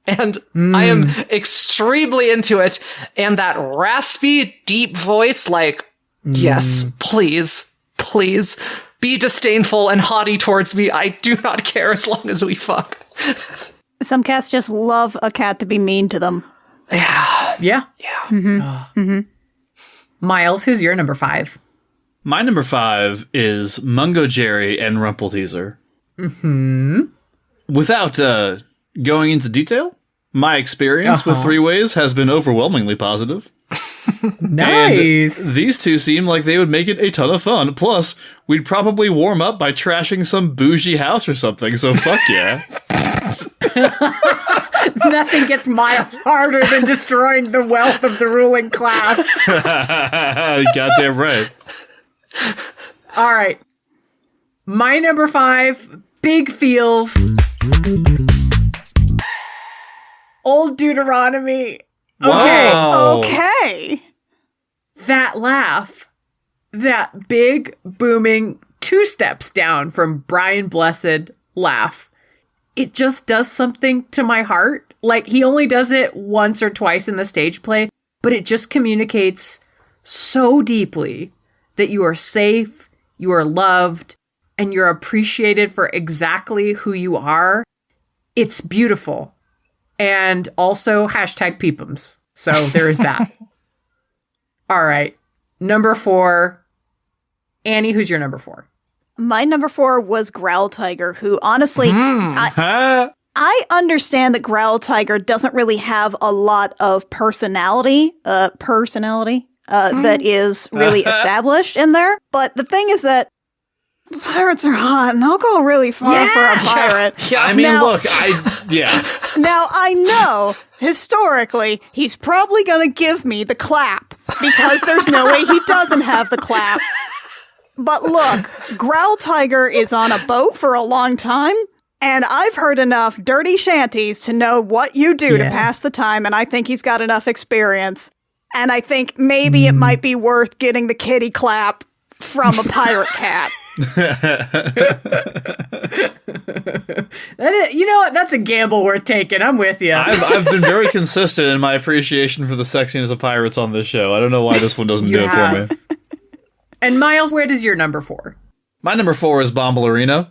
And I am extremely into it. And that raspy, deep voice, like, yes, please, please, be disdainful and haughty towards me. I do not care as long as we fuck. Some cats just love a cat to be mean to them. Yeah. Yeah. Yeah. Miles, who's your number 5? My number 5 is Mungo Jerry and Rumpelteazer. Without going into detail, my experience with three-ways has been overwhelmingly positive. Nice. And these two seem like they would make it a ton of fun. Plus, we'd probably warm up by trashing some bougie house or something, so fuck yeah. Nothing gets Miles harder than destroying the wealth of the ruling class. Goddamn right. All right. My number 5, big feels. Old Deuteronomy. Wow. Okay. That laugh, that big, booming 2 steps down from Brian Blessed laugh, it just does something to my heart. Like, he only does it once or twice in the stage play, but it just communicates so deeply that you are safe, you are loved, and you're appreciated for exactly who you are. It's beautiful. And also hashtag peepums. So there is that. All right. Number 4. Annie, who's your number 4? My number 4 was Growl Tiger, who honestly, I understand that Growl Tiger doesn't really have a lot of personality that is really established in there. But the thing is that pirates are hot, and I'll go really far for a pirate. Yeah. I mean, Now- look, Now, I know, historically, he's probably going to give me the clap, because there's no way he doesn't have the clap. But look, Growl Tiger is on a boat for a long time, and I've heard enough dirty shanties to know what you do to pass the time, and I think he's got enough experience. And I think maybe it might be worth getting the kitty clap from a pirate cat. You know what? That's a gamble worth taking. I'm with you. I've been very consistent in my appreciation for the sexiness of pirates on this show. I don't know why this one doesn't do it for me. And Miles, where does your number 4? My number 4 is Bombalurina.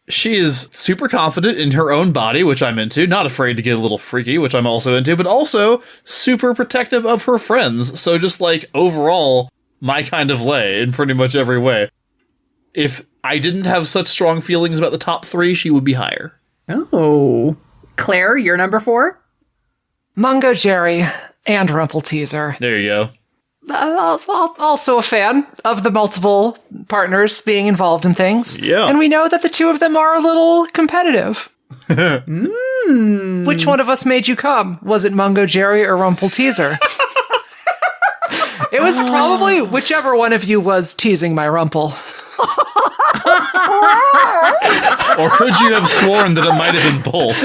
She is super confident in her own body, which I'm into, not afraid to get a little freaky, which I'm also into, but also super protective of her friends. So just like overall, my kind of lay in pretty much every way. If I didn't have such strong feelings about the top 3, she would be higher. Oh. Claire, your number 4? Mungo Jerry and Rumpelteazer. There you go. Also a fan of the multiple partners being involved in things. Yeah. And we know that the 2 of them are a little competitive. Which one of us made you come? Was it Mungo Jerry or Rumpelteazer? It was probably whichever one of you was teasing my rumple. Or could you have sworn that it might have been both?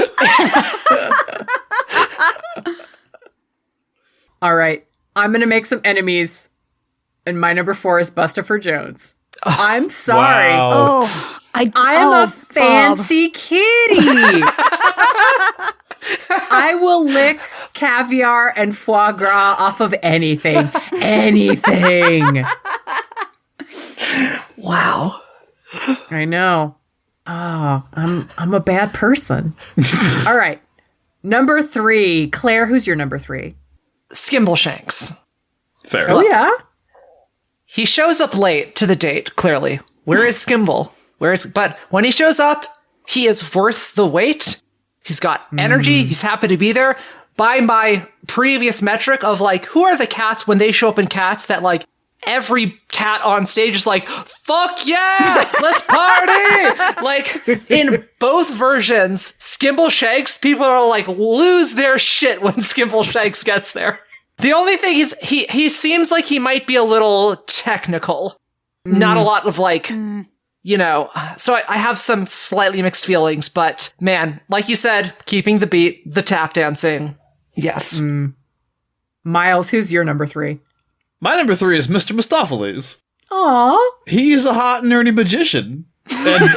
All right. I'm going to make some enemies. And my number 4 is Bustopher Jones. I'm sorry. Wow. Oh, I'm oh, a fancy kitty. I will lick caviar and foie gras off of anything. Anything. Wow. I know. Oh, I'm a bad person. All right. Number 3. Claire, who's your number 3? Skimbleshanks. Fair. Oh, yeah? He shows up late to the date, clearly. Where is Skimble? But when he shows up, he is worth the wait. He's got energy. He's happy to be there. By my previous metric of like, who are the cats when they show up in Cats that like every cat on stage is like, fuck yeah, let's party. Like in both versions, Skimbleshanks, people are like lose their shit when Skimbleshanks gets there. The only thing is he seems like he might be a little technical. Not a lot of like, you know, so I have some slightly mixed feelings, but man, like you said, keeping the beat, the tap dancing. Yes. Miles, who's your number 3? My number 3 is Mr. Mistopheles. Aww. He's a hot, nerdy magician. And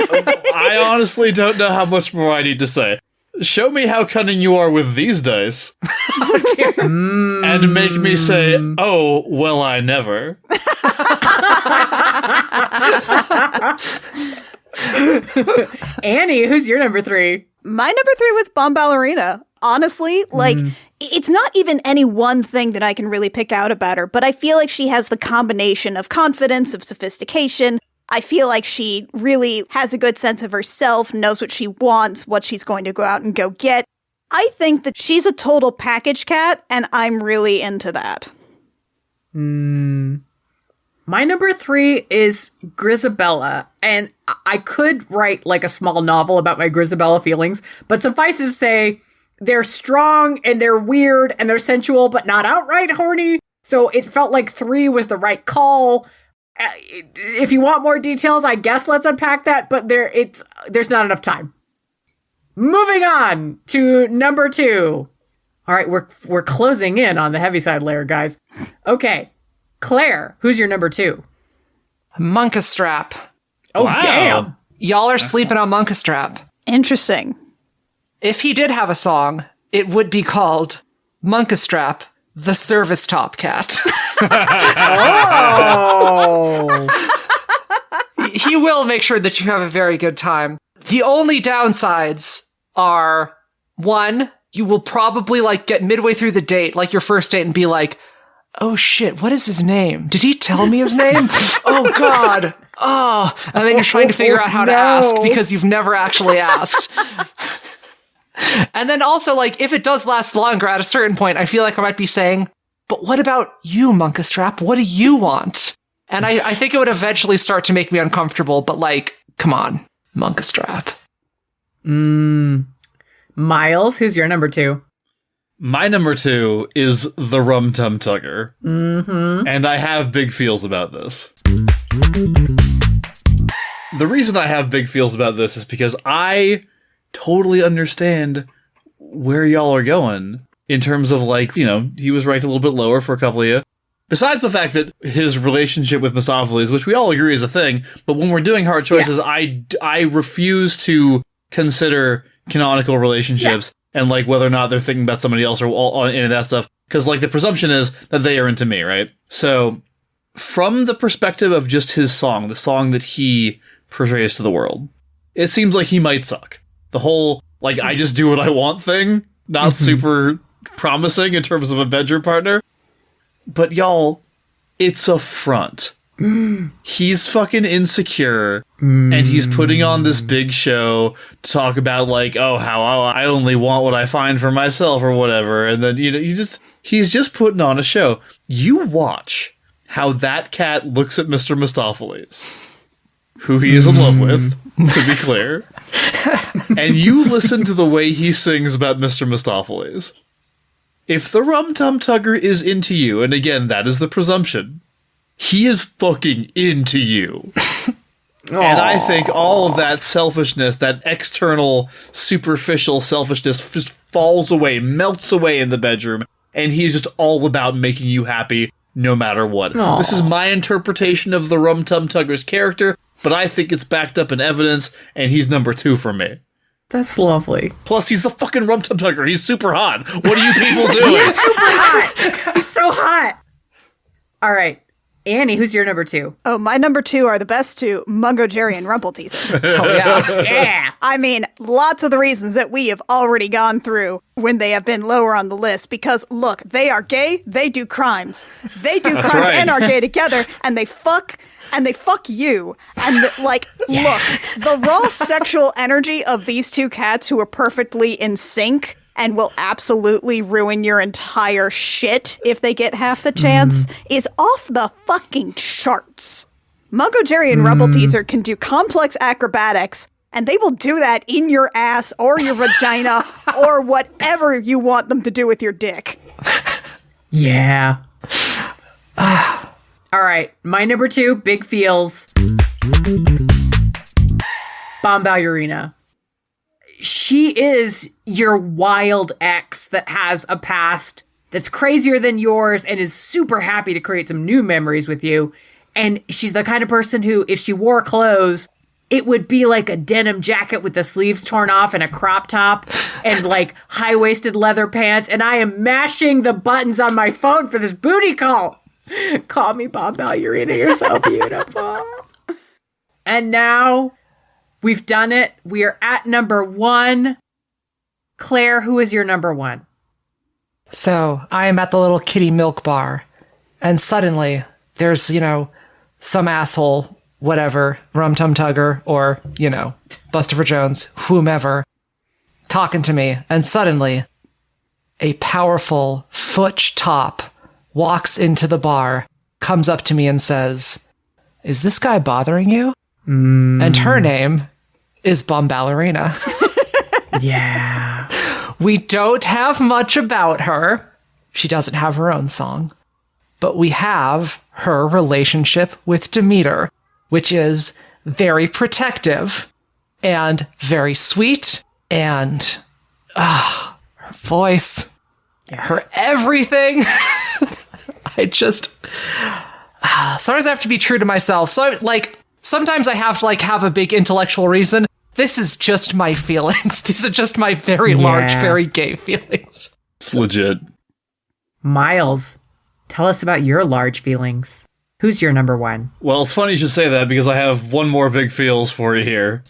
I honestly don't know how much more I need to say. Show me how cunning you are with these dice. Oh, dear. And make me say, oh, well, I never. Annie, who's your number 3? My number 3 was Bomb Ballerina. Honestly, it's not even any one thing that I can really pick out about her, but I feel like she has the combination of confidence, of sophistication. I feel like she really has a good sense of herself, knows what she wants, what she's going to go out and go get. I think that she's a total package cat, and I'm really into that. My number 3 is Grisabella, and I could write like a small novel about my Grisabella feelings, but suffice to say, they're strong and they're weird and they're sensual, but not outright horny. So it felt like 3 was the right call. If you want more details, I guess let's unpack that, but there's not enough time. Moving on to number 2. All right, we're closing in on the heaviside layer, guys. Okay, Claire, who's your number 2? Monkastrap. Oh, Wow. damn. Y'all are sleeping on Monkastrap. Interesting. If he did have a song, it would be called Monkastrap, the Service Top Cat. Oh. He will make sure that you have a very good time. The only downsides are, 1, you will probably get midway through the date, like your first date, and be like, oh shit, what is his name? Did he tell me his name? Oh god. Oh, and then you're trying to figure out how to ask because you've never actually asked. And then also, if it does last longer, at a certain point, I feel like I might be saying, but what about you, Monkastrap? What do you want? And I think it would eventually start to make me uncomfortable, but come on, Monkastrap. Miles, who's your number 2? My number 2 is the Rum Tum Tugger. Mm-hmm. And I have big feels about this. The reason I have big feels about this is because I totally understand where y'all are going in terms of he was ranked a little bit lower for a couple of you. Besides the fact that his relationship with Mistopheles, which we all agree is a thing, but when we're doing hard choices, I refuse to consider canonical relationships and whether or not they're thinking about somebody else or all any of that stuff. Because the presumption is that they are into me, right? So from the perspective of just his song, the song that he portrays to the world, it seems like he might suck. The whole, I just do what I want thing, not super promising in terms of a bedroom partner. But y'all, it's a front. He's fucking insecure, and he's putting on this big show to talk about how I only want what I find for myself or whatever. And then, he's just putting on a show. You watch how that cat looks at Mr. Mistopheles, who he is in love with, to be clear. And you listen to the way he sings about Mr. Mistopheles. If the Rum Tum Tugger is into you, and again, that is the presumption, he is fucking into you. And I think all of that selfishness, that external, superficial selfishness just falls away, melts away in the bedroom, and he's just all about making you happy no matter what. Aww. This is my interpretation of the Rum Tum Tugger's character, but I think it's backed up in evidence, and he's number 2 for me. That's lovely. Plus, he's the fucking Rum Tum Tugger. He's super hot. What are you people doing? He's super hot. He's so hot. All right. Annie, who's your number 2? Oh, my number 2 are the best 2, Mungo Jerry and Rumpelteazer. Oh, yeah. Yeah. I mean, lots of the reasons that we have already gone through when they have been lower on the list, because, look, they are gay, they do crimes. They do crimes right. and are gay together, and they fuck you. And, look, the raw sexual energy of these 2 cats who are perfectly in sync and will absolutely ruin your entire shit if they get half the chance is off the fucking charts. Mungo Jerry and Rumpelteazer can do complex acrobatics, and they will do that in your ass or your vagina or whatever you want them to do with your dick. Yeah. All right. My number 2, big feels. Bomb Ballerina. She is your wild ex that has a past that's crazier than yours and is super happy to create some new memories with you. And she's the kind of person who, if she wore clothes, it would be like a denim jacket with the sleeves torn off and a crop top and like high-waisted leather pants. And I am mashing the buttons on my phone for this booty call. Call me Bob Ballerina. You're so beautiful. And now we've done it. We are at number 1. Claire, who is your number 1? So I am at the little kitty milk bar, and suddenly there's, some asshole, whatever, Rum Tum Tugger, or, Buster Jones, whomever, talking to me, and suddenly a powerful Futch top walks into the bar, comes up to me and says, "Is this guy bothering you?" And her name is Bum Ballerina. Yeah. We don't have much about her. She doesn't have her own song. But we have her relationship with Demeter, which is very protective and very sweet. And her voice, her everything. Sometimes I have to be true to myself. So sometimes I have to have a big intellectual reason. This is just my feelings. These are just my very large, very gay feelings. It's legit. Miles, tell us about your large feelings. Who's your number 1? Well, it's funny you should say that because I have one more big feels for you here.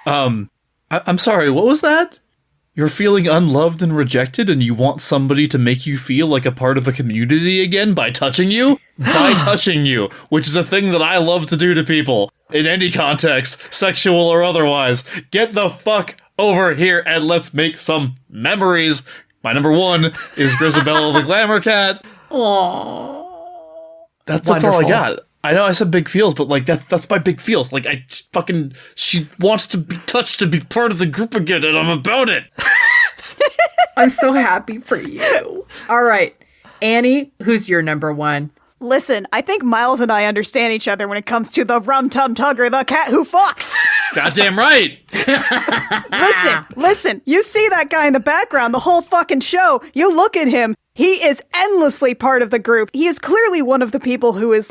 I'm sorry, what was that? You're feeling unloved and rejected and you want somebody to make you feel like a part of a community again by touching you? By touching you, which is a thing that I love to do to people. In any context, sexual or otherwise. Get the fuck over here and let's make some memories. My number 1 is Grisabella the Glamour Cat. Aww. That's all I got. I know I said big feels, but that's my big feels. She wants to be touched to be part of the group again, and I'm about it. I'm so happy for you. All right. Annie, who's your number 1? Listen, I think Miles and I understand each other when it comes to the Rum Tum Tugger, the cat who fucks. Goddamn right. Listen, you see that guy in the background the whole fucking show. You look at him. He is endlessly part of the group. He is clearly one of the people who is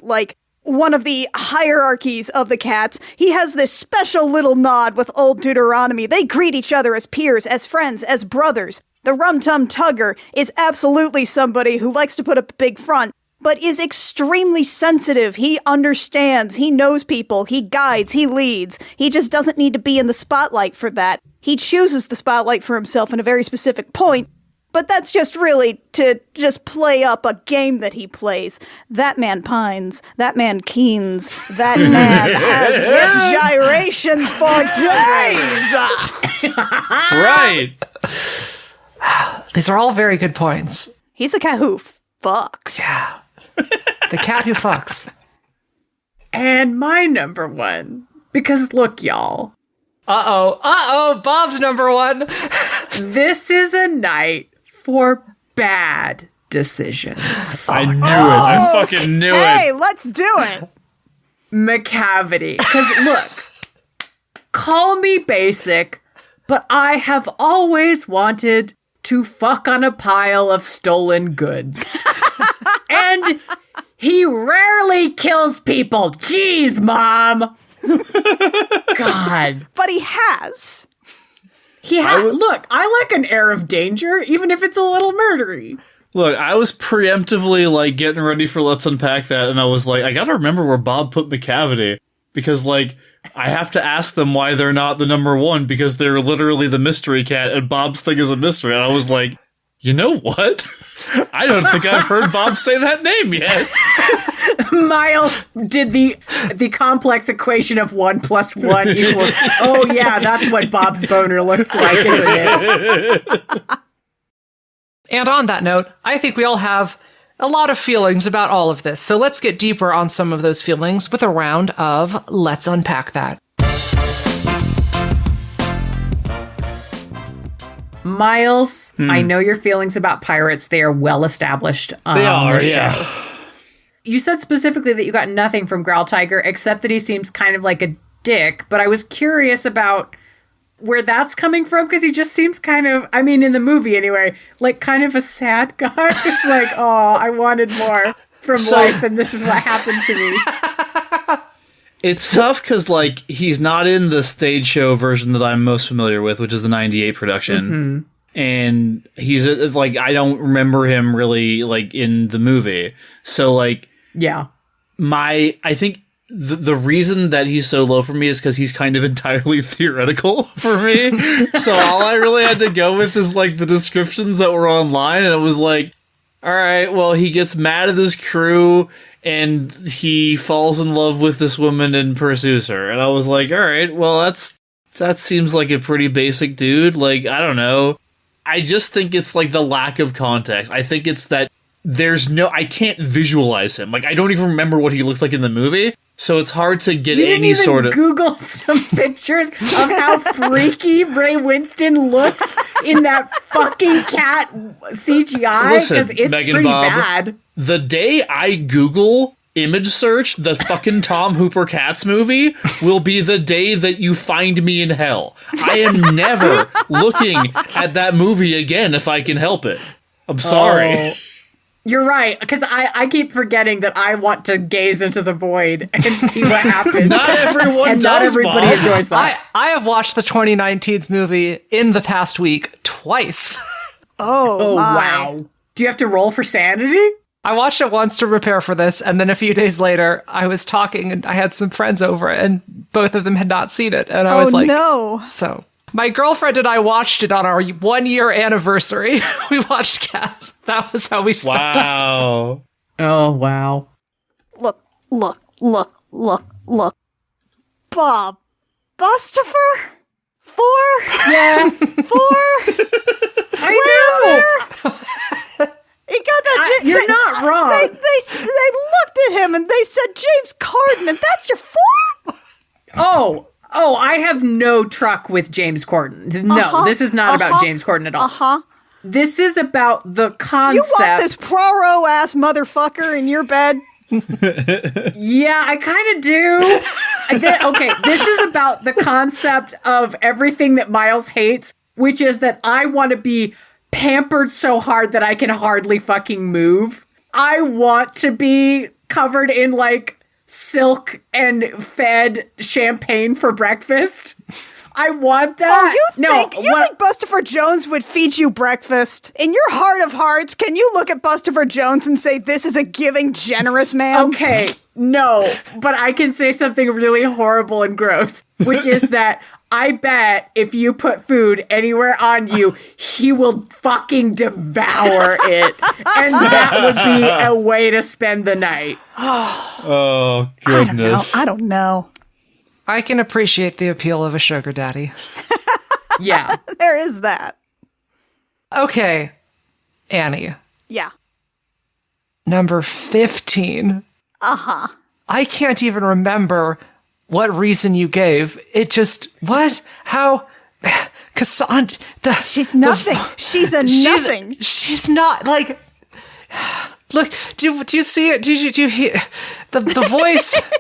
one of the hierarchies of the cats. He has this special little nod with old Deuteronomy. They greet each other as peers, as friends, as brothers. The Rum Tum Tugger is absolutely somebody who likes to put up a big front, but is extremely sensitive. He understands. He knows people. He guides. He leads. He just doesn't need to be in the spotlight for that. He chooses the spotlight for himself in a very specific point, but that's just really to just play up a game that he plays. That man pines. That man keens. That man has hip gyrations for days. That's right. These are all very good points. He's the cat who fucks. Yeah. The cat who fucks. And my number 1. Because look, y'all. Bob's number 1. This is a night for bad decisions. I knew it. I fucking knew it. Hey, let's do it. McCavity. Because look, call me basic, but I have always wanted to fuck on a pile of stolen goods. And he rarely kills people. Jeez, Mom. God. But he has. Look, I like an air of danger, even if it's a little murdery. Look, I was preemptively, getting ready for Let's Unpack That, and I was like, I gotta remember where Bob put McCavity, because, I have to ask them why they're not the number 1, because they're literally the mystery cat, and Bob's thing is a mystery, and I was like, you know what? I don't think I've heard Bob say that name yet. Miles did the complex equation of 1 + 1 equals, oh yeah, that's what Bob's boner looks like, isn't it? And on that note, I think we all have a lot of feelings about all of this. So let's get deeper on some of those feelings with a round of Let's Unpack That. Miles, I know your feelings about pirates. They are well established on the show. Yeah. You said specifically that you got nothing from Growl Tiger, except that he seems kind of like a dick. But I was curious about where that's coming from, because he just seems kind of, I mean, in the movie anyway, like kind of a sad guy. It's like, oh, I wanted more from life, and this is what happened to me. It's tough because, like, he's not in the stage show version that I'm most familiar with, which is the 98 production. And he's, like, I don't remember him really, like, in the movie. So, like... Yeah. I think the reason that he's so low for me is because he's kind of entirely theoretical for me. So all I really had to go with is, like, the descriptions that were online, and it was like, all right, well, he gets mad at his crew, and he falls in love with this woman and pursues her. And I was like, all right, well, that seems like a pretty basic dude. Like, I don't know. I just think it's, like, the lack of context. I think it's that I can't visualize him. Like, I don't even remember what he looked like in the movie. So it's hard to get any sort of... Google some pictures of how freaky Ray Winston looks in that fucking cat CGI, because it's Megan pretty Bob, bad. The day I Google image search the fucking Tom Hooper Cats movie will be the day that you find me in hell. I am never looking at that movie again if I can help it. I'm sorry. Oh. You're right, because I keep forgetting that I want to gaze into the void and see what happens. Not everyone and does, not everybody Bob. enjoys that. I have watched the 2019's movie in the past week twice. Oh, my. wow. Do you have to roll for sanity? I watched it once to prepare for this, and then a few days later, I was talking, and I had some friends over, and both of them had not seen it. And I was like, no. So my girlfriend and I watched it on our 1-year anniversary. We watched Cats. That was how we spent Wow. Oh, wow. Look. Bob. Bustifer? 4? Yeah. 4? I know. He got that. You're not wrong. They looked at him and they said James Corden, and that's your 4? Oh, I have no truck with James Corden. No, this is not about James Corden at all. This is about the concept. You want this Poirot ass motherfucker in your bed? Yeah, I kind of do. Okay, this is about the concept of everything that Miles hates, which is that I want to be pampered so hard that I can hardly fucking move. I want to be covered in, like, silk and fed champagne for breakfast. I want that. Oh, you think Bustifer Jones would feed you breakfast? In your heart of hearts, can you look at Bustifer Jones and say, this is a giving, generous man? Okay, no, but I can say something really horrible and gross, which is that I bet if you put food anywhere on you, he will fucking devour it. And that would be a way to spend the night. Oh, goodness. I don't know. I can appreciate the appeal of a sugar daddy. Yeah. There is that. Okay, Annie. Yeah. Number 15. Uh-huh. I can't even remember what reason you gave. It just, what? How? Cassandra. She's nothing. She's a nothing. She's not, like, look, do you see it? Do you hear the voice?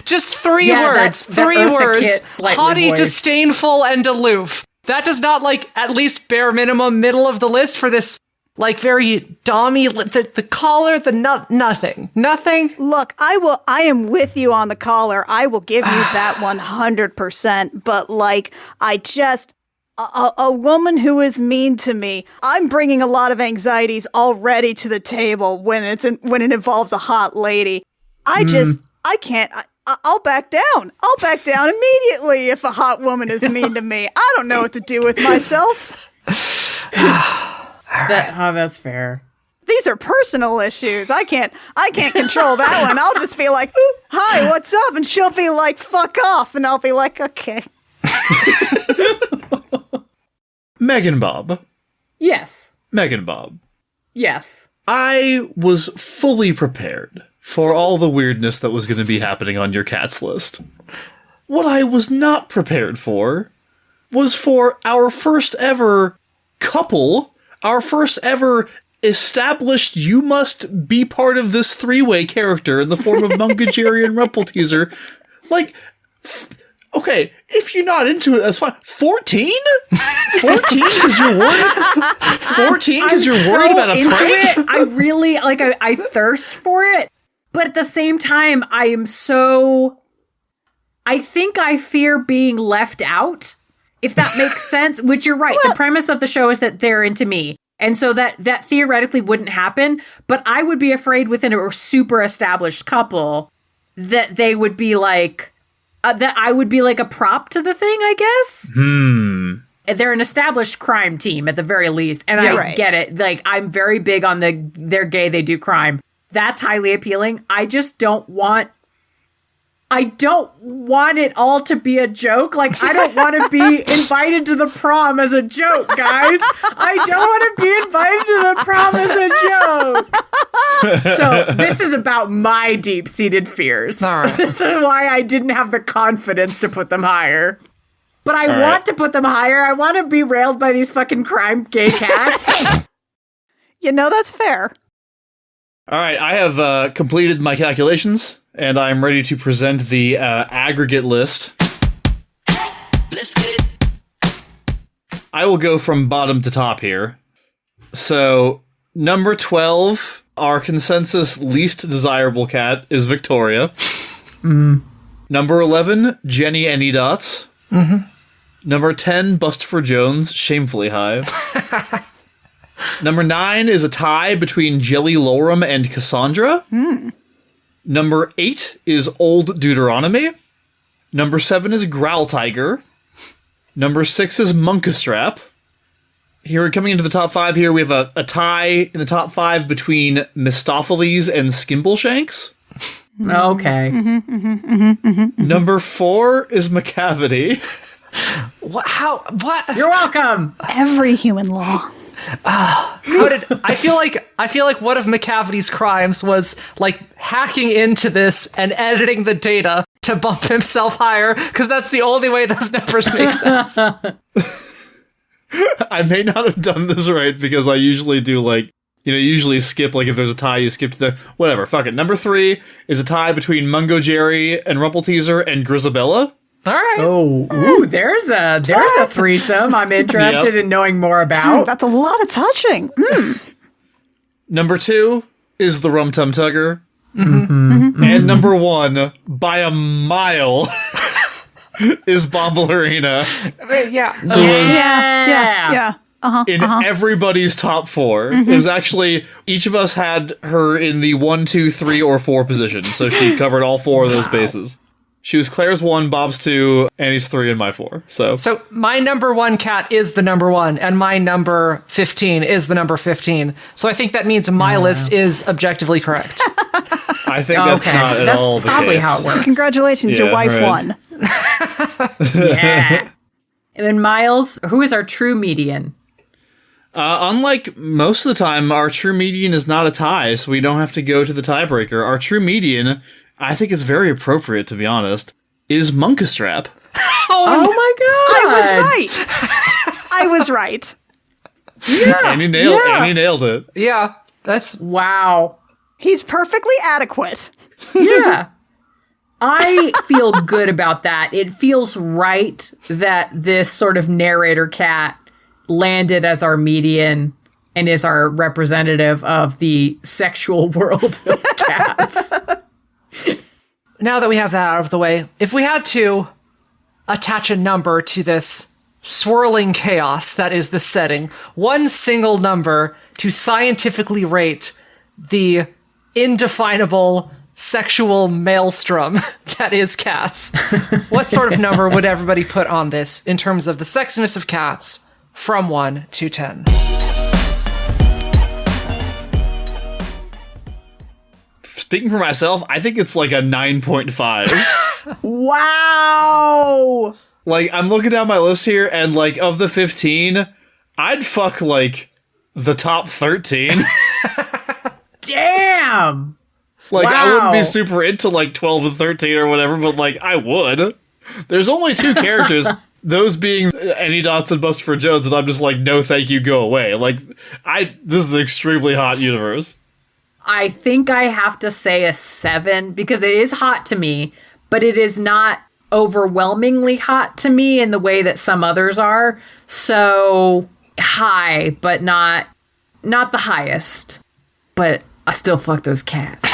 Just three words. That Three Eartha words. Kitt slightly Haughty, voice. disdainful, and aloof. That does not, like, at least bare minimum middle of the list for this, like, very dommy, the collar, nothing. Nothing? Look, I am with you on the collar. I will give you that 100%. But, like, a woman who is mean to me, I'm bringing a lot of anxieties already to the table when it involves a hot lady. I can't. I'll back down. I'll back down immediately if a hot woman is mean to me. I don't know what to do with myself. That's fair. These are personal issues. I can't control that one. I'll just be like, "Hi, what's up?" And she'll be like, "Fuck off," and I'll be like, "Okay." Megan Bob. Yes. Megan Bob. Yes. I was fully prepared for all the weirdness that was going to be happening on your cats list. What I was not prepared for was for our first ever couple, our first ever established you must be part of this three-way character in the form of Munga, Jerry, and Rumpelteazer. Like, Okay, if you're not into it, that's fine. 14? 14 because you're worried? 14 because you're worried about a into prank? it. I really, I thirst for it. But at the same time, I think I fear being left out, if that makes sense, which you're right. The premise of the show is that they're into me. And so that theoretically wouldn't happen. But I would be afraid within a super established couple that they would be like, that I would be like a prop to the thing, I guess. They're an established crime team at the very least. And I get it. Like, I'm very big on they're gay, they do crime. That's highly appealing. I just don't want it all to be a joke. Like, I don't want to be invited to the prom as a joke, guys. I don't want to be invited to the prom as a joke. So this is about my deep-seated fears. All right. This is why I didn't have the confidence to put them higher. But I want to put them higher. I want to be railed by these fucking crime gay cats. That's fair. All right, I have completed my calculations, and I'm ready to present the aggregate list. Let's get it. I will go from bottom to top here. So, number 12, our consensus least desirable cat is Victoria. Number 11, Jenny Any Dots. Number 10, Bustopher Jones, shamefully high. Number 9 is a tie between Jelly Loram and Cassandra. Number 8 is Old Deuteronomy. Number 7 is Growl Tiger. Number 6 is Monkastrap. Here, coming into the top 5 here, we have a tie in the top 5 between Mistopheles and Skimbleshanks. Okay. Number 4 is McCavity. What? How? What? You're welcome. Every human law. I feel like one of McCavity's crimes was like hacking into this and editing the data to bump himself higher, because that's the only way those numbers make sense. I may not have done this right because I usually do usually skip, like if there's a tie, you skip to the whatever. Fuck it. Number 3 is a tie between Mungo Jerry and Rumpelteazer and Grisabella. All right. Oh, ooh, there's a threesome I'm interested in knowing more about. That's a lot of touching. Number 2 is the Rum Tum Tugger. And number 1, by a mile, is Bombalurina. Yeah. Yeah. In everybody's top 4. It was actually, each of us had her in the 1, 2, 3, or 4 position, so she covered all 4 of those bases. She was Claire's 1, Bob's 2, Annie's 3, and my 4. So my number 1 cat is the number 1, and my number 15 is the number 15. So I think that means my list is objectively correct. I think that's not at all the case. That's probably how it works. Congratulations, your wife won. Yeah. And then Miles, who is our true median? Unlike most of the time, our true median is not a tie, so we don't have to go to the tiebreaker. Our true median, I think it's very appropriate, to be honest, is Monkastrap. Oh my god! I was right. Yeah. Annie nailed it. Yeah, that's Wow. He's perfectly adequate. Yeah. I feel good about that. It feels right that this sort of narrator cat landed as our median and is our representative of the sexual world of cats. now that we have that out of the way, if we had to attach a number to this swirling chaos that is the setting, one single number to scientifically rate the indefinable sexual maelstrom that is cats, what sort of number would everybody put on this in terms of the sexiness of cats from 1 to 10? Speaking for myself, I think it's like a 9.5. Wow! Like, I'm looking down my list here, and like, of the 15, I'd fuck like the top 13. Damn! Like, Wow. I wouldn't be super into, like, 12 and 13 or whatever, but, like, I would. There's only 2 characters, those being Any Dots and Bustopher Jones, and I'm just like, no thank you, go away. Like, this is an extremely hot universe. I think I have to say a 7, because it is hot to me, but it is not overwhelmingly hot to me in the way that some others are. So high, but not the highest. But I still fuck those cats.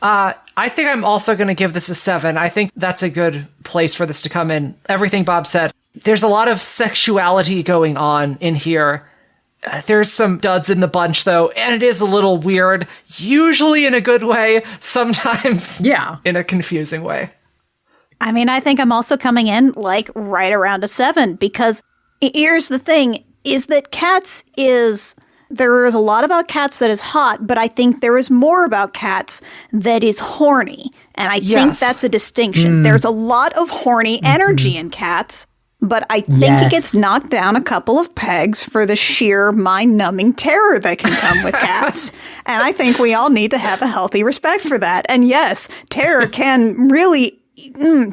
I think I'm also going to give this a 7. I think that's a good place for this to come in. Everything Bob said. There's a lot of sexuality going on in here. There's some duds in the bunch, though, and it is a little weird, usually in a good way, sometimes in a confusing way. I mean, I think I'm also coming in like right around a 7 because here's the thing, is that there is a lot about cats that is hot, but I think there is more about cats that is horny. And I think that's a distinction. There's a lot of horny energy in cats, but I think it gets knocked down a couple of pegs for the sheer mind-numbing terror that can come with cats. And I think we all need to have a healthy respect for that. And yes, terror can really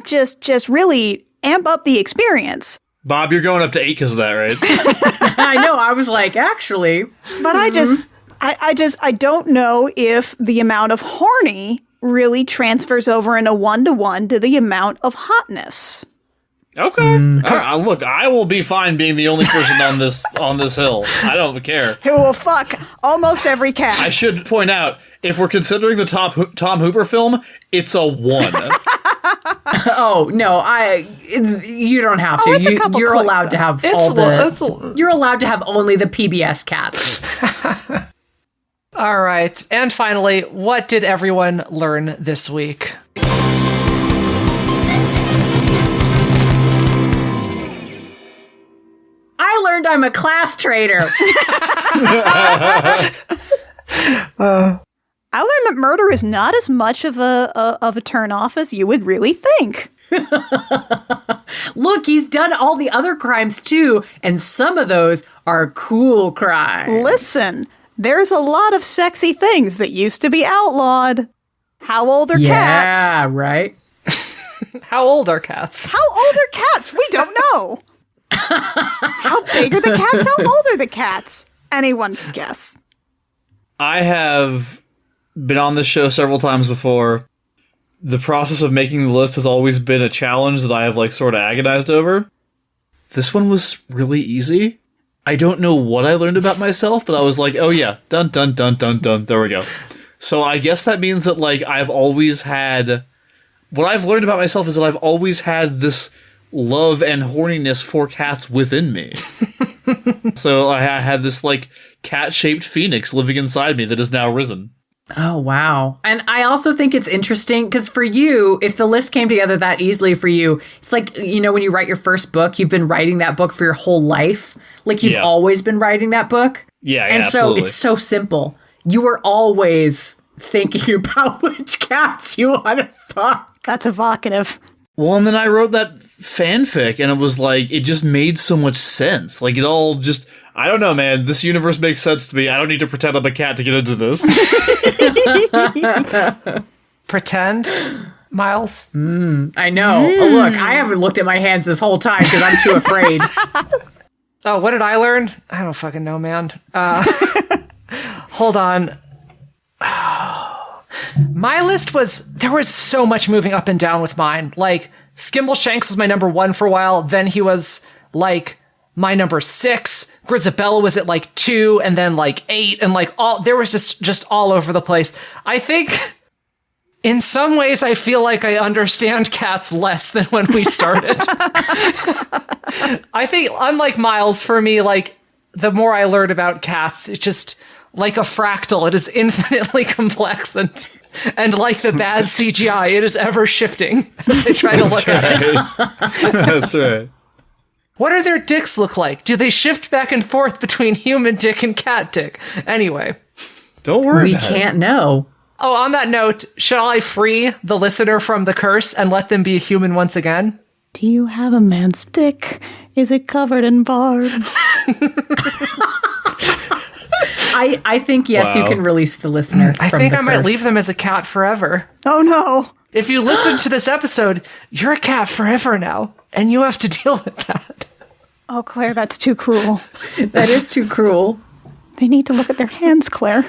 just really amp up the experience. Bob, you're going up to 8 because of that, right? I know. I was like, actually. But I don't know if the amount of horny really transfers over in a 1-to-1 to the amount of hotness. Okay. Look, I will be fine being the only person on this hill. I don't care. Who will fuck almost every cat. I should point out, if we're considering the Tom Hooper film, it's a 1. Oh no, you don't have to. It's a couple you're clicks, allowed to have you're allowed to have only the PBS cats. All right. And finally, what did everyone learn this week? I learned I'm a class traitor. I learned that murder is not as much of a turnoff as you would really think. Look, he's done all the other crimes too, and some of those are cool crimes. Listen, there's a lot of sexy things that used to be outlawed. How old are cats? Yeah, right. How old are cats? How old are cats? We don't know. How big are the cats? How old are the cats? Anyone can guess. I have been on this show several times before. The process of making the list has always been a challenge that I have sort of agonized over. This one was really easy. I don't know what I learned about myself, but I was like, oh yeah, dun dun dun dun dun, there we go. So I guess that means that I've always had... What I've learned about myself is that I've always had this love and horniness for cats within me. So I had this cat-shaped phoenix living inside me that has now risen. Oh, wow. And I also think it's interesting because for you, if the list came together that easily for you, it's like, when you write your first book, you've been writing that book for your whole life. You've always been writing that book. Yeah, and absolutely. So it's so simple. You were always thinking about which cats you want to fuck. That's evocative. Well, and then I wrote that fanfic, and it was it just made so much sense. It all just, I don't know, man. This universe makes sense to me. I don't need to pretend I'm a cat to get into this. Pretend, Miles? I know. Oh, look, I haven't looked at my hands this whole time because I'm too afraid. Oh, what did I learn? I don't fucking know, man. Hold on. My list there was so much moving up and down with mine. Skimble Shanks was my number 1 for a while. Then he was my number 6. Grisabella was at 2 and then 8 and there was just all over the place. I think in some ways I feel like I understand cats less than when we started. I think unlike Miles, for me, the more I learned about cats, it's just like a fractal. It is infinitely complex and like the bad CGI, it is ever shifting as they try to look at it. That's right. What do their dicks look like? Do they shift back and forth between human dick and cat dick? Anyway. Don't worry We about can't know. Oh, on that note, shall I free the listener from the curse and let them be a human once again? Do you have a man's dick? Is it covered in barbs? I think, yes, you can release the listener I from think the I might curse. leave them as a cat forever. Oh no. If you listen to this episode, you're a cat forever now, and you have to deal with that. Oh, Claire, that's too cruel. That is too cruel. They need to look at their hands, Claire.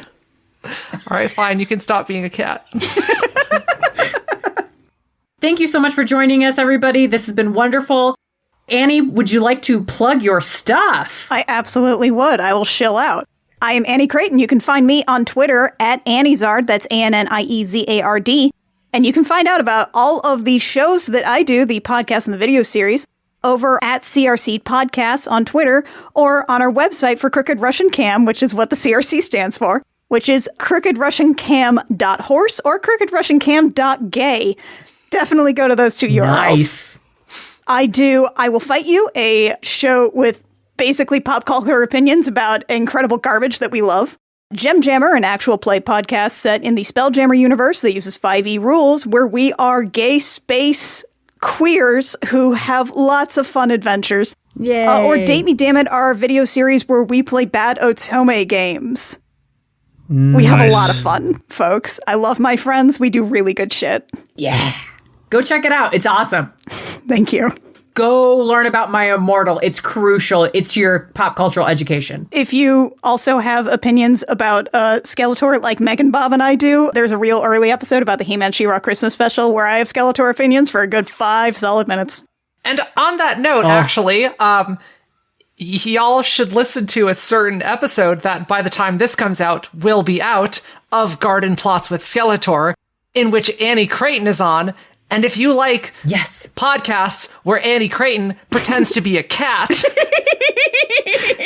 All right, fine, you can stop being a cat. Thank you so much for joining us, everybody. This has been wonderful. Annie, would you like to plug your stuff? I absolutely would. I will shill out. I am Annie Creighton. You can find me on Twitter at Anniezard. That's ANNIEZARD. And you can find out about all of the shows that I do, the podcast and the video series, over at CRC Podcasts on Twitter or on our website for Crooked Russian Cam, which is what the CRC stands for, which is crookedrussiancam.horse or crookedrussiancam.gay. Definitely go to those two URLs. Nice. I Will Fight You, a show with basically pop culture opinions about incredible garbage that we love. Gem Jammer, an actual play podcast set in the Spelljammer universe that uses 5e rules, where we are gay space queers who have lots of fun adventures. Yay. Or Date Me Dammit, our video series where we play bad Otome games. We have a lot of fun, folks. I love my friends. We do really good shit. Yeah. Go check it out. It's awesome. Thank you. Go learn about My Immortal. It's crucial. It's your pop cultural education. If you also have opinions about Skeletor like Megan Bob and I do, there's a real early episode about the He-Man She-Ra Christmas special where I have Skeletor opinions for a good 5 solid minutes. And on that note, actually, y'all should listen to a certain episode that by the time this comes out will be out of Garden Plots with Skeletor, in which Annie Creighton is on. And if you like podcasts where Annie Creighton pretends to be a cat,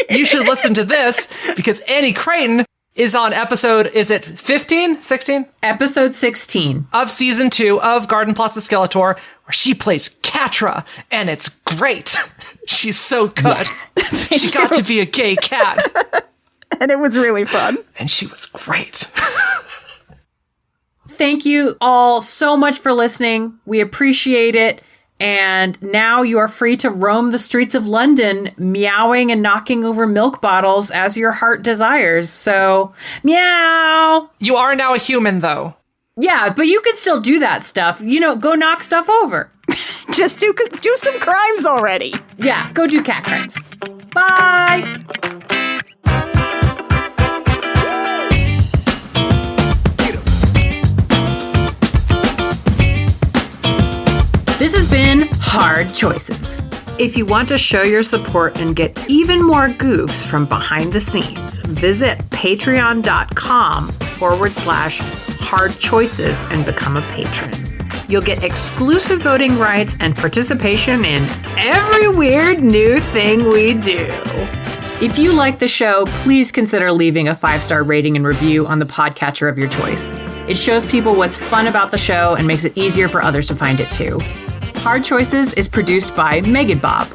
you should listen to this because Annie Creighton is on episode, is it 15, 16? Episode 16. Of season 2 of Garden Plots with Skeletor, where she plays Catra, and it's great. She's so good. Yeah. She got to be a gay cat. And it was really fun. And she was great. Thank you all so much for listening. We appreciate it. And now you are free to roam the streets of London, meowing and knocking over milk bottles as your heart desires. So, meow. You are now a human, though. Yeah, but you can still do that stuff. You know, go knock stuff over. Just do some crimes already. Yeah, go do cat crimes. Bye. This has been Hard Choices. If you want to show your support and get even more goofs from behind the scenes, visit patreon.com/hard choices and become a patron. You'll get exclusive voting rights and participation in every weird new thing we do. If you like the show, please consider leaving a 5-star rating and review on the podcatcher of your choice. It shows people what's fun about the show and makes it easier for others to find it too. Hard Choices is produced by Megan Bob.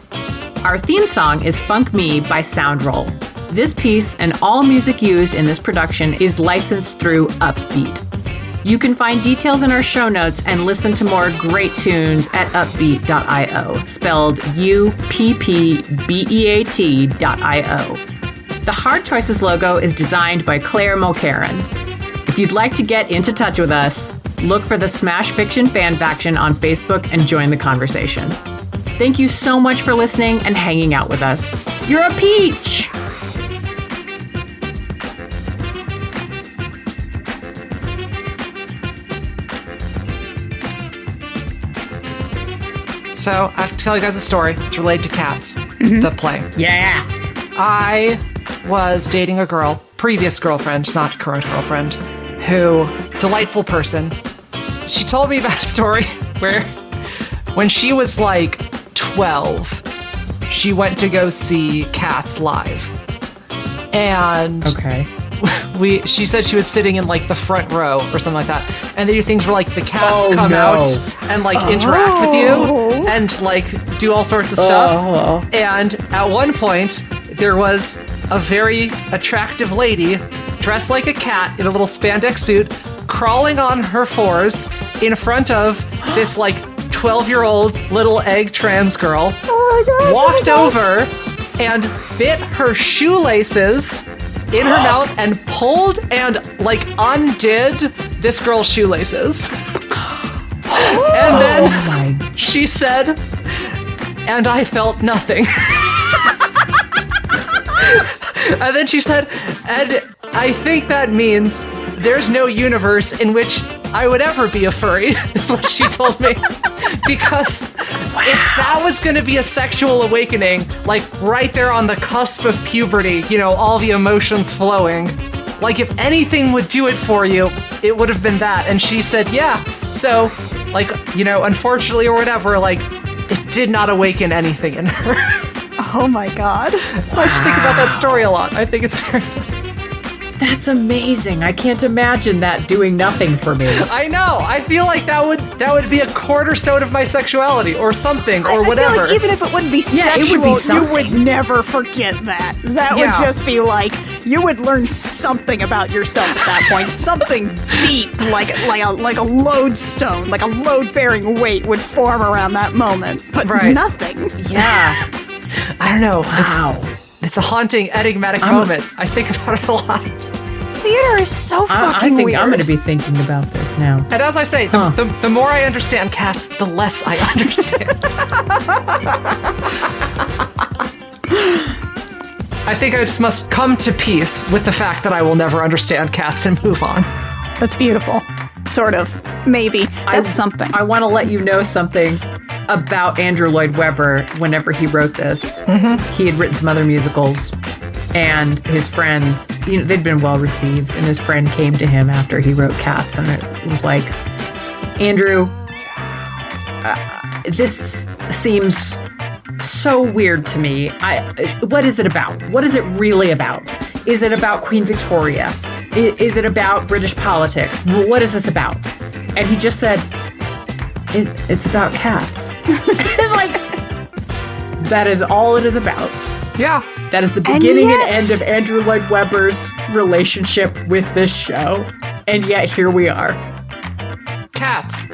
Our theme song is Funk Me by Soundroll. This piece and all music used in this production is licensed through Uppbeat. You can find details in our show notes and listen to more great tunes at uppbeat.io, spelled UPPBEAT.io. The Hard Choices logo is designed by Claire Mulcairn. If you'd like to get into touch with us, look for the Smash Fiction Fan Faction on Facebook and join the conversation. Thank you so much for listening and hanging out with us. You're a peach! So I have to tell you guys a story. It's related to cats, the play. Yeah! I was dating a girl, previous girlfriend, not current girlfriend, who, delightful person. She told me about a story where when she was like 12, she went to go see Cats live. And she said she was sitting in like the front row or something like that. And they do things where like the cats come out and like interact with you and like do all sorts of stuff. And at one point, there was a very attractive lady dressed like a cat in a little spandex suit, crawling on her fours in front of this like 12-year-old little egg trans girl, walked over and bit her shoelaces in her mouth and pulled and like undid this girl's shoelaces. And then she said, and I felt nothing. And then she said, and I think that means there's no universe in which I would ever be a furry, is what she told me. Because if that was going to be a sexual awakening, like right there on the cusp of puberty, you know, all the emotions flowing, like if anything would do it for you, it would have been that. And she said, yeah. So, like, you know, unfortunately or whatever, like, it did not awaken anything in her. Oh my god. I just think about that story a lot. I think it's very funny. That's amazing. I can't imagine that doing nothing for me. I know. I feel like that would be a cornerstone of my sexuality or something or I feel whatever. like even if it wouldn't be Yeah, it sexual, would be you something. would never forget that. That Yeah. would just be like, you would learn something about yourself at that point. Something deep, like a lodestone, like a load-bearing weight would form around that moment. But Right. nothing. Yeah. I don't know. Wow. It's a haunting, enigmatic moment. I think about it a lot. Theater is so I fucking think weird. I'm going to be thinking about this now. And as I say, the more I understand cats, the less I understand. I think I just must come to peace with the fact that I will never understand cats and move on. That's beautiful. Sort of. Maybe. That's something. I want to let you know something about Andrew Lloyd Webber. Whenever he wrote this, he had written some other musicals, and his friend, you know, they'd been well received, and his friend came to him after he wrote Cats, and it was like, Andrew, this seems so weird to me. What is it about? What is it really about? Is it about Queen Victoria? Is it about British politics? What is this about? And he just said, it's about cats. Like, that is all it is about. Yeah. That is the beginning and yet- end of Andrew Lloyd Webber's relationship with this show. And yet here we are. Cats.